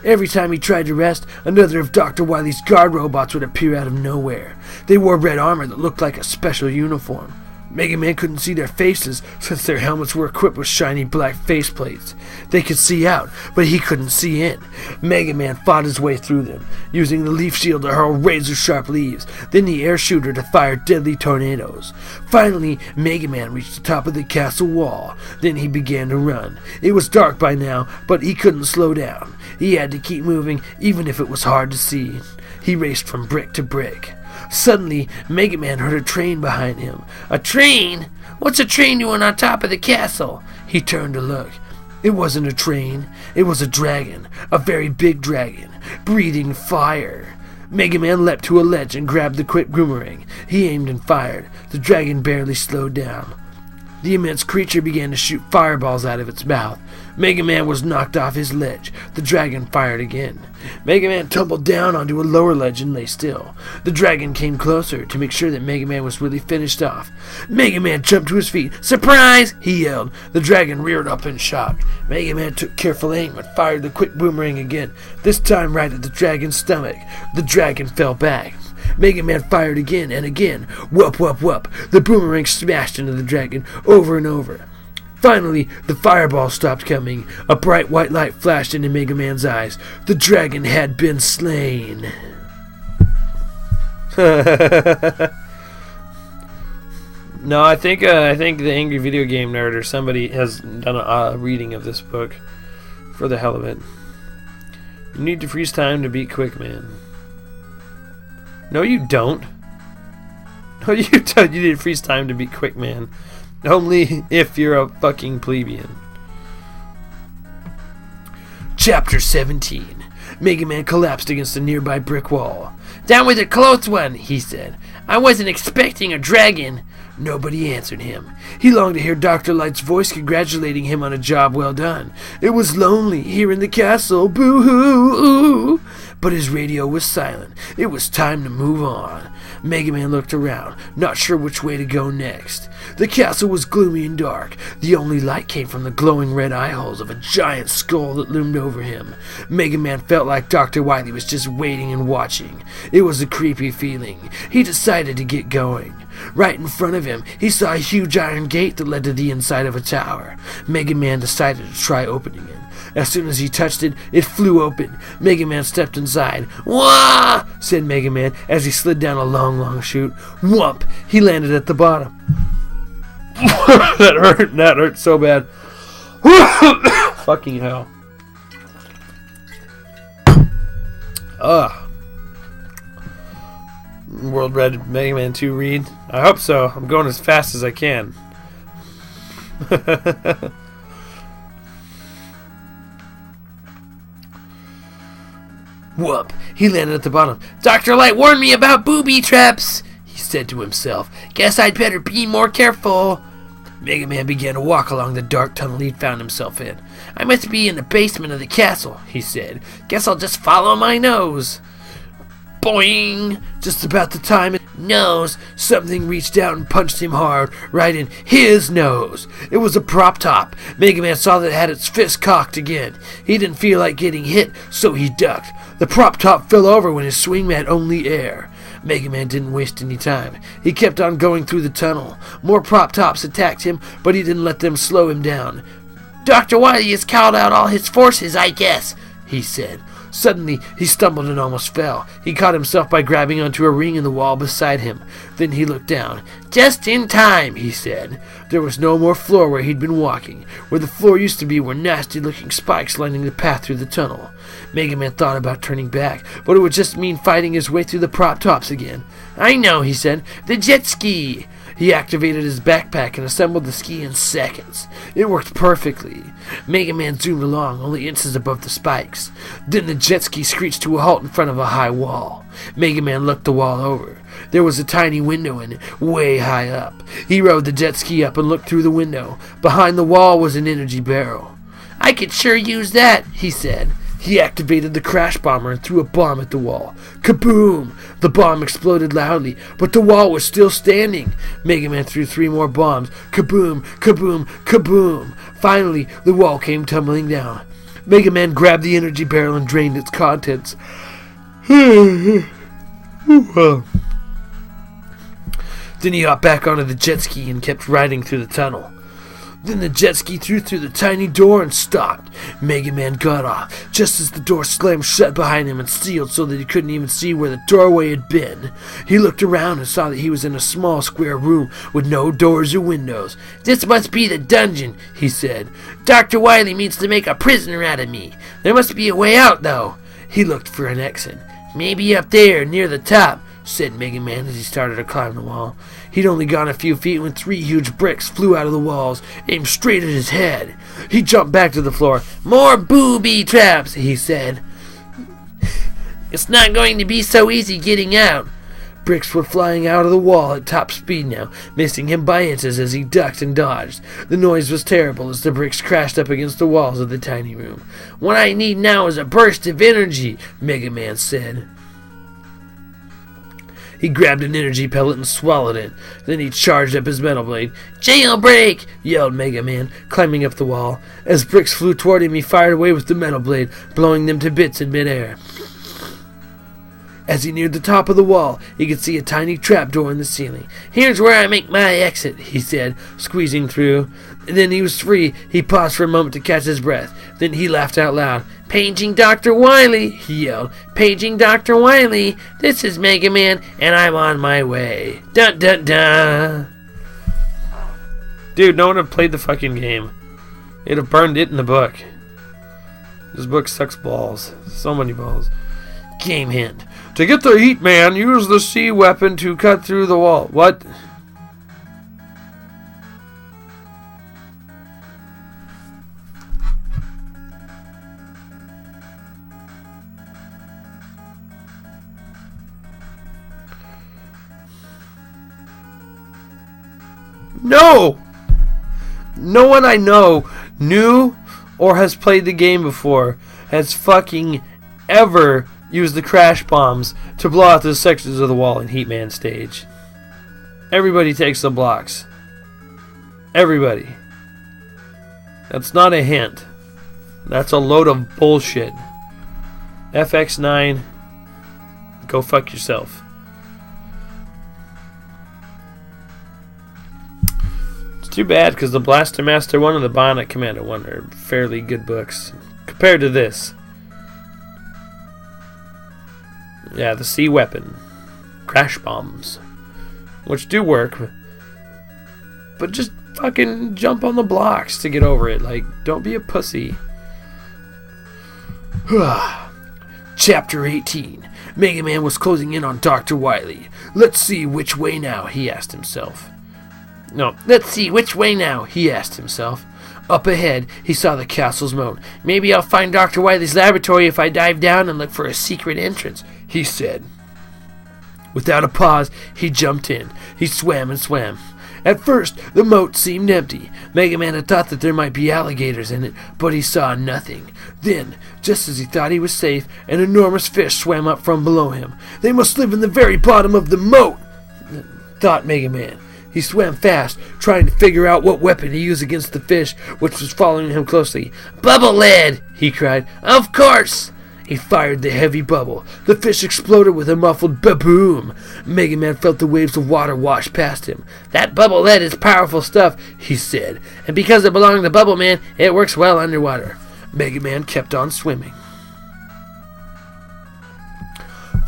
Every time he tried to rest, another of Dr. Wily's guard robots would appear out of nowhere. They wore red armor that looked like a special uniform. Mega Man couldn't see their faces since their helmets were equipped with shiny black faceplates. They could see out, but he couldn't see in. Mega Man fought his way through them, using the leaf shield to hurl razor-sharp leaves, then the air shooter to fire deadly tornadoes. Finally, Mega Man reached the top of the castle wall. Then he began to run. It was dark by now, but he couldn't slow down. He had to keep moving, even if it was hard to see. He raced from brick to brick. Suddenly, Mega Man heard a train behind him. A train? What's a train doing on top of the castle? He turned to look. It wasn't a train. It was a dragon. A very big dragon, breathing fire. Mega Man leapt to a ledge and grabbed the quick boomerang. He aimed and fired. The dragon barely slowed down. The immense creature began to shoot fireballs out of its mouth. Mega Man was knocked off his ledge. The dragon fired again. Mega Man tumbled down onto a lower ledge and lay still. The dragon came closer to make sure that Mega Man was really finished off. Mega Man jumped to his feet. "Surprise!" he yelled. The dragon reared up in shock. Mega Man took careful aim and fired the quick boomerang again, this time right at the dragon's stomach. The dragon fell back. Mega Man fired again and again. Whoop, whoop, whoop. The boomerang smashed into the dragon over and over. Finally, the fireball stopped coming. A bright white light flashed into Mega Man's eyes. The dragon had been slain. No, I think the Angry Video Game Nerd or somebody has done a reading of this book for the hell of it. You need to freeze time to beat Quick Man. No, you don't. No, you don't. You need to freeze time to beat Quick Man. Only if you're a fucking plebeian. Chapter 17. Mega Man collapsed against a nearby brick wall. "That was a close one," he said. "I wasn't expecting a dragon." Nobody answered him. He longed to hear Dr. Light's voice congratulating him on a job well done. It was lonely here in the castle. Boo-hoo! But his radio was silent. It was time to move on. Mega Man looked around, not sure which way to go next. The castle was gloomy and dark. The only light came from the glowing red eye holes of a giant skull that loomed over him. Mega Man felt like Dr. Wily was just waiting and watching. It was a creepy feeling. He decided to get going. Right in front of him, he saw a huge iron gate that led to the inside of a tower. Mega Man decided to try opening it. As soon as he touched it, it flew open. Mega Man stepped inside. "Wah!" said Mega Man as he slid down a long chute. Whump! He landed at the bottom. That hurt so bad. Fucking hell. World Red Mega Man 2 read. I hope so. I'm going as fast as I can. Whoop! He landed at the bottom. Dr. Light warned me about booby traps, he said to himself. Guess I'd better be more careful. Mega Man began to walk along the dark tunnel he'd found himself in. I must be in the basement of the castle, he said. Guess I'll just follow my nose. Boing! Just about the time it nose, something reached out and punched him hard, right in his nose. It was a prop top. Mega Man saw that it had its fist cocked again. He didn't feel like getting hit, so he ducked. The prop top fell over when his swing had only air. Mega Man didn't waste any time. He kept on going through the tunnel. More prop tops attacked him, but he didn't let them slow him down. Dr. Wily has called out all his forces, I guess, he said. Suddenly, he stumbled and almost fell. He caught himself by grabbing onto a ring in the wall beside him. Then he looked down. Just in time, he said. There was no more floor where he'd been walking. Where the floor used to be were nasty-looking spikes lining the path through the tunnel. Mega Man thought about turning back, but it would just mean fighting his way through the prop tops again. I know, he said. The jet ski! He activated his backpack and assembled the ski in seconds. It worked perfectly. Mega Man zoomed along, only inches above the spikes. Then the jet ski screeched to a halt in front of a high wall. Mega Man looked the wall over. There was a tiny window in it, way high up. He rode the jet ski up and looked through the window. Behind the wall was an energy barrel. I could sure use that, he said. He activated the crash bomber and threw a bomb at the wall. Kaboom! The bomb exploded loudly, but the wall was still standing. Mega Man threw 3 more bombs. Kaboom! Kaboom! Kaboom! Finally, the wall came tumbling down. Mega Man grabbed the energy barrel and drained its contents. Then he hopped back onto the jet ski and kept riding through the tunnel. Then the jet ski threw through the tiny door and stopped. Mega Man got off, just as the door slammed shut behind him and sealed so that he couldn't even see where the doorway had been. He looked around and saw that he was in a small square room with no doors or windows. This must be the dungeon, he said. Dr. Wily means to make a prisoner out of me. There must be a way out, though. He looked for an exit. Maybe up there, near the top, said Mega Man as he started to climb the wall. He'd only gone a few feet when 3 huge bricks flew out of the walls, aimed straight at his head. He jumped back to the floor. More booby traps, he said. It's not going to be so easy getting out. Bricks were flying out of the wall at top speed now, missing him by inches as he ducked and dodged. The noise was terrible as the bricks crashed up against the walls of the tiny room. What I need now is a burst of energy, Mega Man said. He grabbed an energy pellet and swallowed it. Then he charged up his metal blade. Jailbreak! Yelled Mega Man, climbing up the wall. As bricks flew toward him, he fired away with the metal blade, blowing them to bits in midair. As he neared the top of the wall, he could see a tiny trapdoor in the ceiling. Here's where I make my exit, he said, squeezing through. And then he was free. He paused for a moment to catch his breath. Then he laughed out loud. Paging Dr. Wily, he yelled. Paging Dr. Wily. This is Mega Man, and I'm on my way. Dun dun dun. Dude, no one had played the fucking game. It'd have burned it in the book. This book sucks balls. So many balls. Game hint. To get the heat, man, use the C weapon to cut through the wall. What? No! No one I know knew or has played the game before has fucking ever used the crash bombs to blow out the sections of the wall in Heatman stage. Everybody takes the blocks. Everybody. That's not a hint. That's a load of bullshit. FX9, go fuck yourself. Too bad, because the Blaster Master 1 and the Bionic Commando 1 are fairly good books compared to this. Yeah, the C weapon, crash bombs, which do work, but just fucking jump on the blocks to get over it. Like, don't be a pussy. Chapter 18. Mega Man was closing in on Dr. Wily. Let's see which way now, he asked himself. Let's see which way now, he asked himself. Up ahead, he saw the castle's moat. Maybe I'll find Dr. Wily's laboratory if I dive down and look for a secret entrance, he said. Without a pause, he jumped in. He swam and swam. At first, the moat seemed empty. Mega Man had thought that there might be alligators in it, but he saw nothing. Then, just as he thought he was safe, an enormous fish swam up from below him. They must live in the very bottom of the moat, thought Mega Man. He swam fast, trying to figure out what weapon to use against the fish, which was following him closely. "Bubble lead!" he cried. "Of course!" He fired the heavy bubble. The fish exploded with a muffled ba-boom. Mega Man felt the waves of water wash past him. "That bubble lead is powerful stuff," he said, "and because it belonged to Bubble Man, it works well underwater." Mega Man kept on swimming.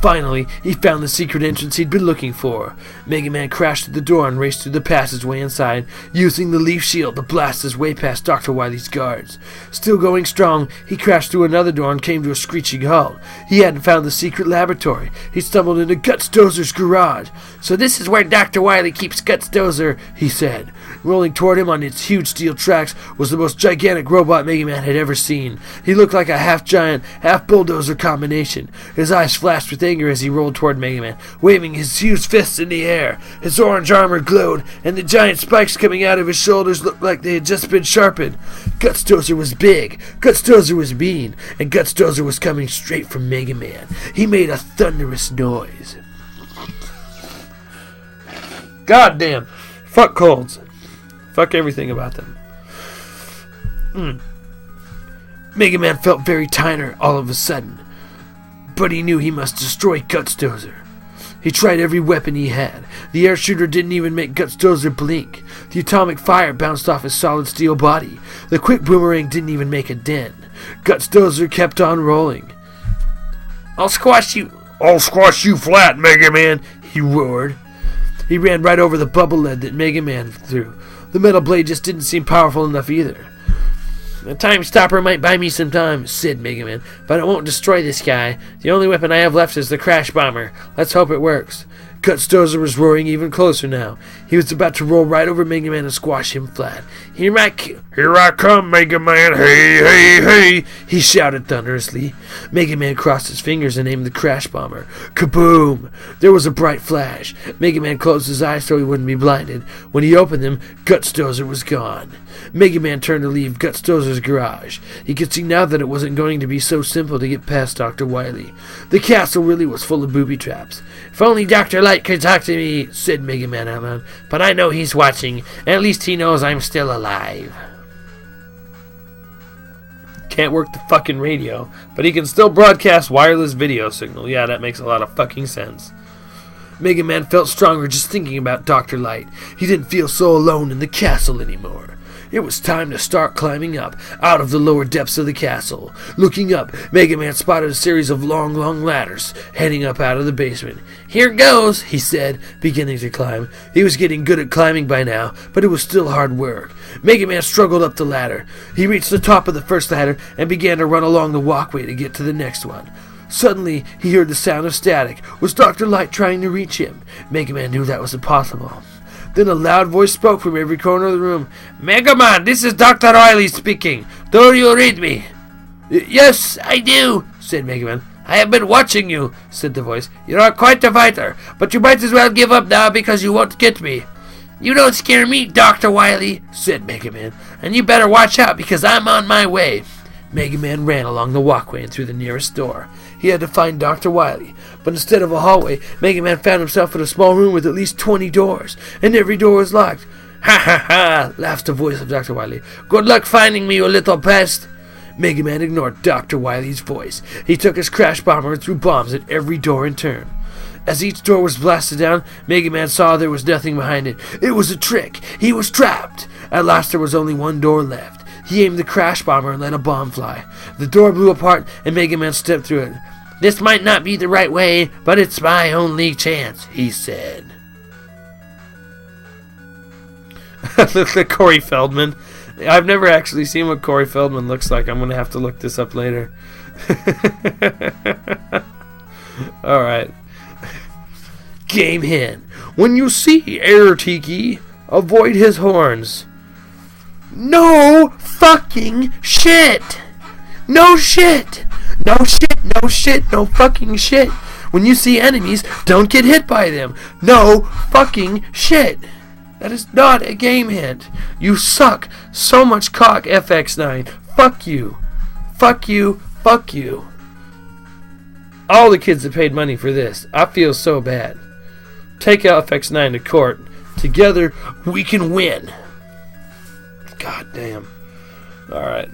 Finally, he found the secret entrance he'd been looking for. Mega Man crashed through the door and raced through the passageway inside, using the leaf shield to blast his way past Dr. Wily's guards. Still going strong, he crashed through another door and came to a screeching halt. He hadn't found the secret laboratory. He stumbled into Guts Dozer's garage. "So this is where Dr. Wily keeps Guts Dozer," he said. Rolling toward him on its huge steel tracks was the most gigantic robot Mega Man had ever seen. He looked like a half-giant, half-bulldozer combination. His eyes flashed with anger as he rolled toward Mega Man, waving his huge fists in the air. His orange armor glowed, and the giant spikes coming out of his shoulders looked like they had just been sharpened. Guts Dozer was big, Guts Dozer was mean, and Guts Dozer was coming straight from Mega Man. He made a thunderous noise. Goddamn! Fuck colds. Fuck everything about them. Mega Man felt very tired all of a sudden, but he knew he must destroy Guts Dozer. He tried every weapon he had. The air shooter didn't even make Guts Dozer blink. The atomic fire bounced off his solid steel body. The quick boomerang didn't even make a dent. Guts Dozer kept on rolling. I'll squash you flat, Mega Man, he roared. He ran right over the bubble lead that Mega Man threw. The metal blade just didn't seem powerful enough either. "A time stopper might buy me some time," said Mega Man, "but it won't destroy this guy. The only weapon I have left is the Crash Bomber. Let's hope it works." Guts Dozer was roaring even closer now. He was about to roll right over Mega Man and squash him flat. Here I come, Mega Man! Hey, hey, hey! He shouted thunderously. Mega Man crossed his fingers and aimed the Crash Bomber. Kaboom! There was a bright flash. Mega Man closed his eyes so he wouldn't be blinded. When he opened them, Guts Dozer was gone. Mega Man turned to leave Guts Dozer's garage. He could see now that it wasn't going to be so simple to get past Dr. Wily. The castle really was full of booby traps. "If only Dr. Light could talk to me," said Mega Man out loud. "But I know he's watching. At least he knows I'm still alive." Can't work the fucking radio, but he can still broadcast wireless video signal. Yeah, that makes a lot of fucking sense. Mega Man felt stronger just thinking about Dr. Light. He didn't feel so alone in the castle anymore. It was time to start climbing up, out of the lower depths of the castle. Looking up, Mega Man spotted a series of long ladders heading up out of the basement. "Here goes," he said, beginning to climb. He was getting good at climbing by now, but it was still hard work. Mega Man struggled up the ladder. He reached the top of the first ladder and began to run along the walkway to get to the next one. Suddenly, he heard the sound of static. Was Dr. Light trying to reach him? Mega Man knew that was impossible. Then a loud voice spoke from every corner of the room. "Mega Man, this is Dr. Wily speaking. Do you read me?" "Yes, I do," said Mega Man. "I have been watching you," said the voice. "You are quite a fighter, but you might as well give up now because you won't get me." "You don't scare me, Dr. Wily," said Mega Man. "And you better watch out because I'm on my way." Mega Man ran along the walkway and through the nearest door. He had to find Dr. Wily, but instead of a hallway, Mega Man found himself in a small room with at least 20 doors, and every door was locked. "Ha ha ha!" laughed the voice of Dr. Wily. "Good luck finding me, you little pest!" Mega Man ignored Dr. Wily's voice. He took his Crash Bomber and threw bombs at every door in turn. As each door was blasted down, Mega Man saw there was nothing behind it. It was a trick. He was trapped. At last there was only one door left. He aimed the Crash Bomber and let a bomb fly. The door blew apart and Mega Man stepped through it. "This might not be the right way, but it's my only chance," he said. The Corey Feldman. I've never actually seen what Corey Feldman looks like. I'm going to have to look this up later. Alright. Game Hen. When you see Air Tiki, avoid his horns. No fucking shit! No shit! No shit, no shit, no fucking shit! When you see enemies, don't get hit by them. No fucking shit! That is not a game hint. You suck so much cock, FX9. Fuck you. Fuck you. Fuck you. All the kids that paid money for this. I feel so bad. Take FX9 to court. Together, we can win. God damn. Alright.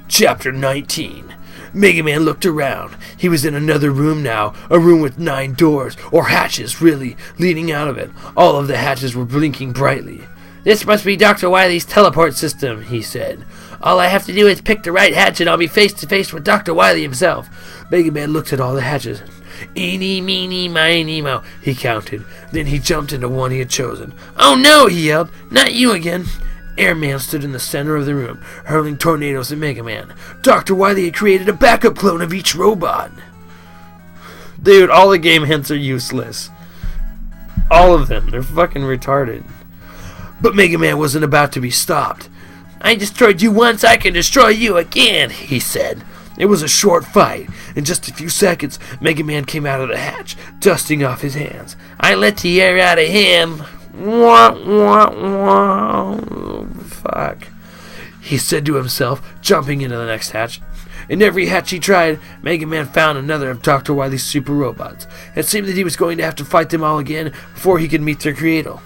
Chapter 19. Mega Man looked around. He was in another room now, a room with 9 doors, or hatches, really, leading out of it. All of the hatches were blinking brightly. This must be Dr. Wily's teleport system, he said. All I have to do is pick the right hatch and I'll be face to face with Dr. Wily himself. Mega Man looked at all the hatches. Eeny, meeny, miny, moe, he counted. Then he jumped into one he had chosen. Oh no, he yelled. Not you again. Airman stood in the center of the room, hurling tornadoes at Mega Man. Dr. Wily had created a backup clone of each robot. Dude, all the game hints are useless. All of them. They're fucking retarded. But Mega Man wasn't about to be stopped. I destroyed you once, I can destroy you again, he said. It was a short fight. In just a few seconds, Mega Man came out of the hatch, dusting off his hands. I let the air out of him. Wah, wah, wah. Fuck, he said to himself, jumping into the next hatch. In every hatch he tried, Mega Man found another of Dr. Wily's super robots. It seemed that he was going to have to fight them all again before he could meet their creator.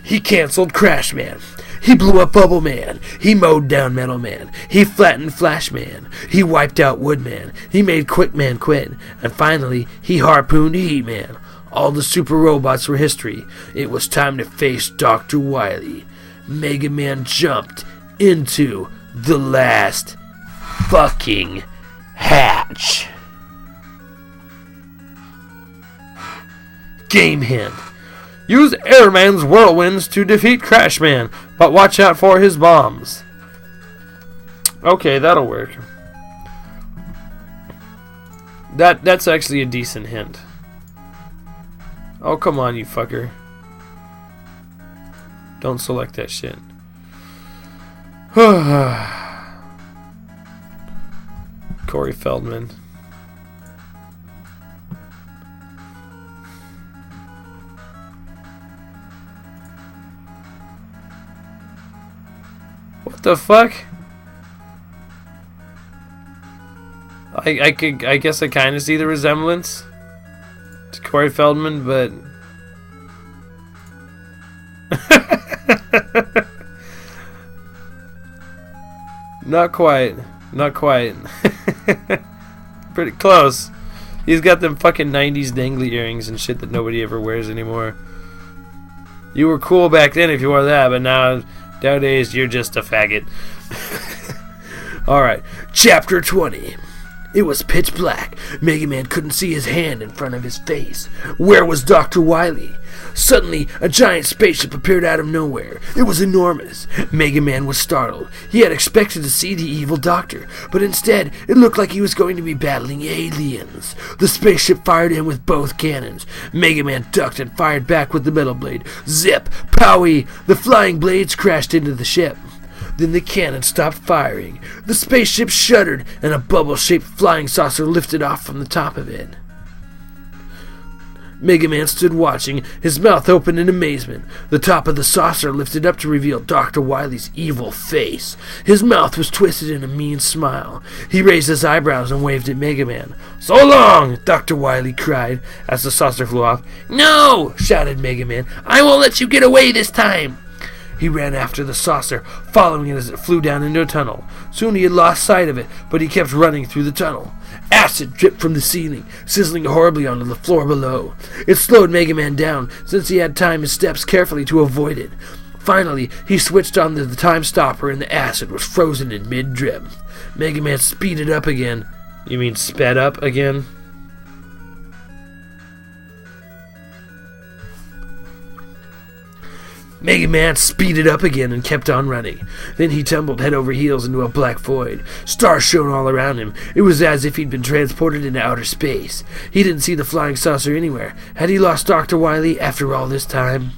He canceled Crash Man. He blew up Bubble Man. He mowed down Metal Man. He flattened Flash Man. He wiped out Wood Man. He made Quick Man quit. And finally, he harpooned Heat Man. All the super robots were history. It was time to face Dr. Wily. Mega Man jumped into the last fucking hatch. Game hint. Use Airman's whirlwinds to defeat Crashman, but watch out for his bombs. Okay, that'll work. That's actually a decent hint. Oh, come on, you fucker. Don't select that shit. Corey Feldman. What the fuck? I guess I kind of see the resemblance to Corey Feldman, but not quite. Pretty close. He's got them fucking 90s dangly earrings and shit that nobody ever wears anymore. You were cool back then if you wore that, but nowadays you're just a faggot. Alright, Chapter 20. It was pitch black. Mega Man couldn't see his hand in front of his face. Where was Dr. Wily? Suddenly, a giant spaceship appeared out of nowhere. It was enormous. Mega Man was startled. He had expected to see the evil doctor, but instead, it looked like he was going to be battling aliens. The spaceship fired him with both cannons. Mega Man ducked and fired back with the metal blade. Zip! Powie! The flying blades crashed into the ship. Then the cannon stopped firing. The spaceship shuddered, and a bubble-shaped flying saucer lifted off from the top of it. Mega Man stood watching, his mouth open in amazement. The top of the saucer lifted up to reveal Dr. Wily's evil face. His mouth was twisted in a mean smile. He raised his eyebrows and waved at Mega Man. "So long!" Dr. Wily cried as the saucer flew off. "No!" shouted Mega Man. "I won't let you get away this time!" He ran after the saucer, following it as it flew down into a tunnel. Soon he had lost sight of it, but he kept running through the tunnel. Acid dripped from the ceiling, sizzling horribly onto the floor below. It slowed Mega Man down, since he had timed his steps carefully to avoid it. Finally, he switched on the time stopper and the acid was frozen in mid-drip. Mega Man speeded up again. You mean sped up again? Mega Man speeded up again and kept on running. Then he tumbled head over heels into a black void. Stars shone all around him. It was as if he'd been transported into outer space. He didn't see the flying saucer anywhere. Had he lost Dr. Wily after all this time?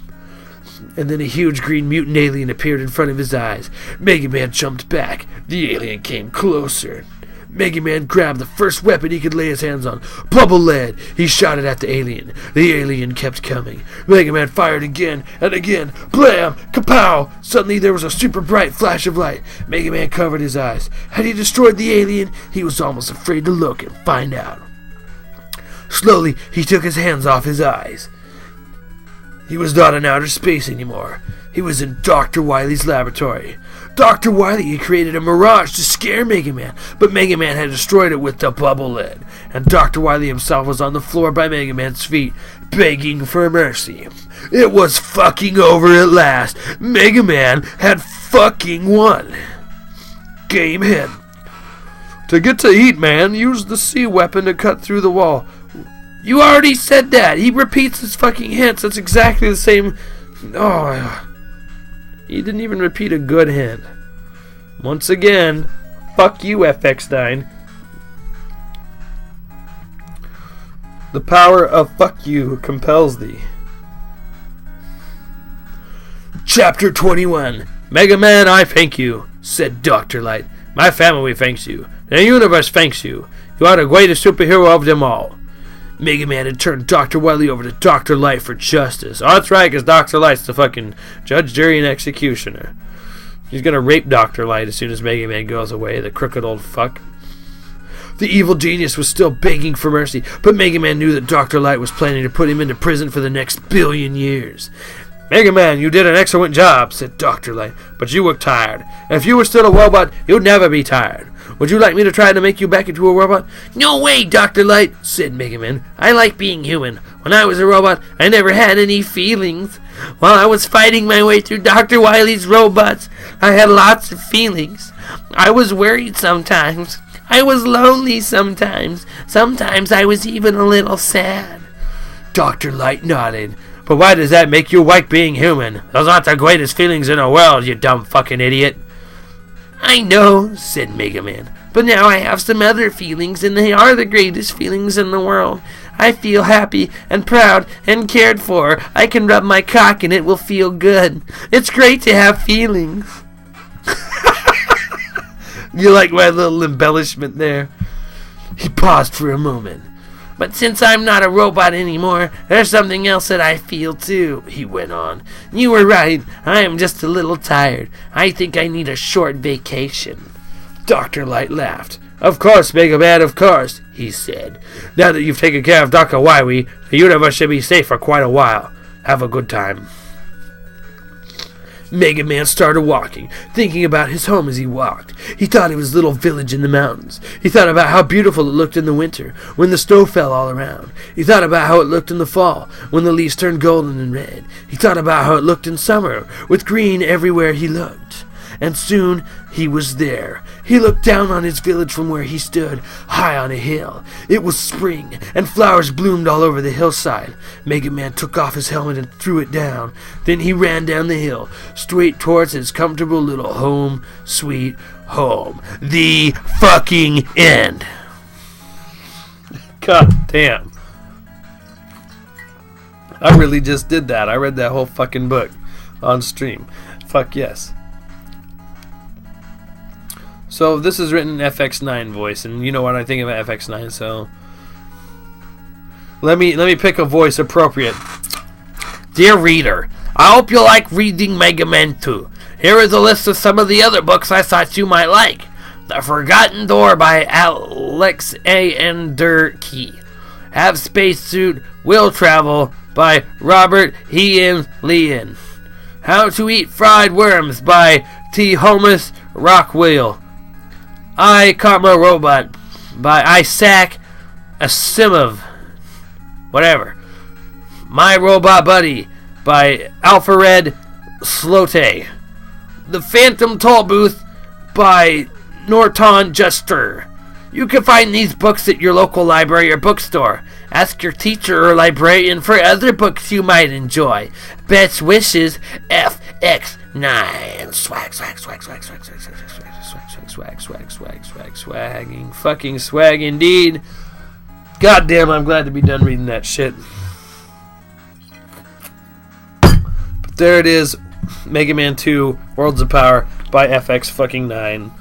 And then a huge green mutant alien appeared in front of his eyes. Mega Man jumped back. The alien came closer. Mega Man grabbed the first weapon he could lay his hands on. Bubble lead. He shot it at the alien. The alien kept coming. Mega Man fired again and again. Blam! Kapow! Suddenly there was a super bright flash of light. Mega Man covered his eyes. Had he destroyed the alien? He was almost afraid to look and find out. Slowly, he took his hands off his eyes. He was not in outer space anymore. He was in Dr. Wily's laboratory. Dr. Wily had created a mirage to scare Mega Man, but Mega Man had destroyed it with the bubble lid, and Dr. Wily himself was on the floor by Mega Man's feet, begging for mercy. It was fucking over at last. Mega Man had fucking won. Game hit. To get to eat, man, use the C weapon to cut through the wall. You already said that. He repeats his fucking hints. It's exactly the same. Oh, he didn't even repeat a good hint. Once again, fuck you, FX9. The power of fuck you compels thee. Chapter 21. Mega Man, I thank you, said Dr. Light. My family thanks you. The universe thanks you. You are the greatest superhero of them all. Mega Man had turned Dr. Wily over to Dr. Light for justice. Oh, that's right, because Dr. Light's the fucking judge, jury, and executioner. He's gonna rape Dr. Light as soon as Mega Man goes away, the crooked old fuck. The evil genius was still begging for mercy, but Mega Man knew that Dr. Light was planning to put him into prison for the next billion years. Mega Man, you did an excellent job, said Dr. Light, but you look tired. If you were still a robot, you'd never be tired. Would you like me to try to make you back into a robot? No way, Dr. Light, said Mega Man. I like being human. When I was a robot, I never had any feelings. While I was fighting my way through Dr. Wily's robots, I had lots of feelings. I was worried sometimes. I was lonely sometimes. Sometimes I was even a little sad. Dr. Light nodded. But why does that make you like being human? Those aren't the greatest feelings in the world, you dumb fucking idiot. I know, said Mega Man, but now I have some other feelings, and they are the greatest feelings in the world. I feel happy and proud and cared for. I can rub my cock and it will feel good. It's great to have feelings. You like my little embellishment there? He paused for a moment. But since I'm not a robot anymore, there's something else that I feel too, he went on. You were right. I am just a little tired. I think I need a short vacation. Dr. Light laughed. Of course, Mega Man, of course, he said. Now that you've taken care of Dr. Wily, the universe should be safe for quite a while. Have a good time. Mega Man started walking, thinking about his home as he walked. He thought of his little village in the mountains. He thought about how beautiful it looked in the winter, when the snow fell all around. He thought about how it looked in the fall, when the leaves turned golden and red. He thought about how it looked in summer, with green everywhere he looked. And soon he was there. He looked down on his village from where he stood, high on a hill. It was spring, and flowers bloomed all over the hillside. Mega Man took off his helmet and threw it down. Then he ran down the hill, straight towards his comfortable little home, sweet home. The fucking end. God damn. I really just did that. I read that whole fucking book on stream. Fuck yes. So this is written in FX9 voice, and you know what I think about FX9, so let me pick a voice appropriate. Dear reader, I hope you like reading Mega Man 2. Here is a list of some of the other books I thought you might like. The Forgotten Door by Alex A. Enderkey. Have Spacesuit, Will Travel by Robert Ian Leon. How to Eat Fried Worms by T. Homus Rockwell. I, Robot by Isaac Asimov. Whatever. My Robot Buddy by Alfred Slote. The Phantom Toll Booth by Norton Juster. You can find these books at your local library or bookstore. Ask your teacher or librarian for other books you might enjoy. Best wishes, FX9. Swag, swag, swag, swag, swag, swag, swag, swag, swag, swag, swag, swag, swag, swagging, fucking swag indeed. God damn, I'm glad to be done reading that shit. But there it is, Mega Man 2, Worlds of Power by FX fucking 9.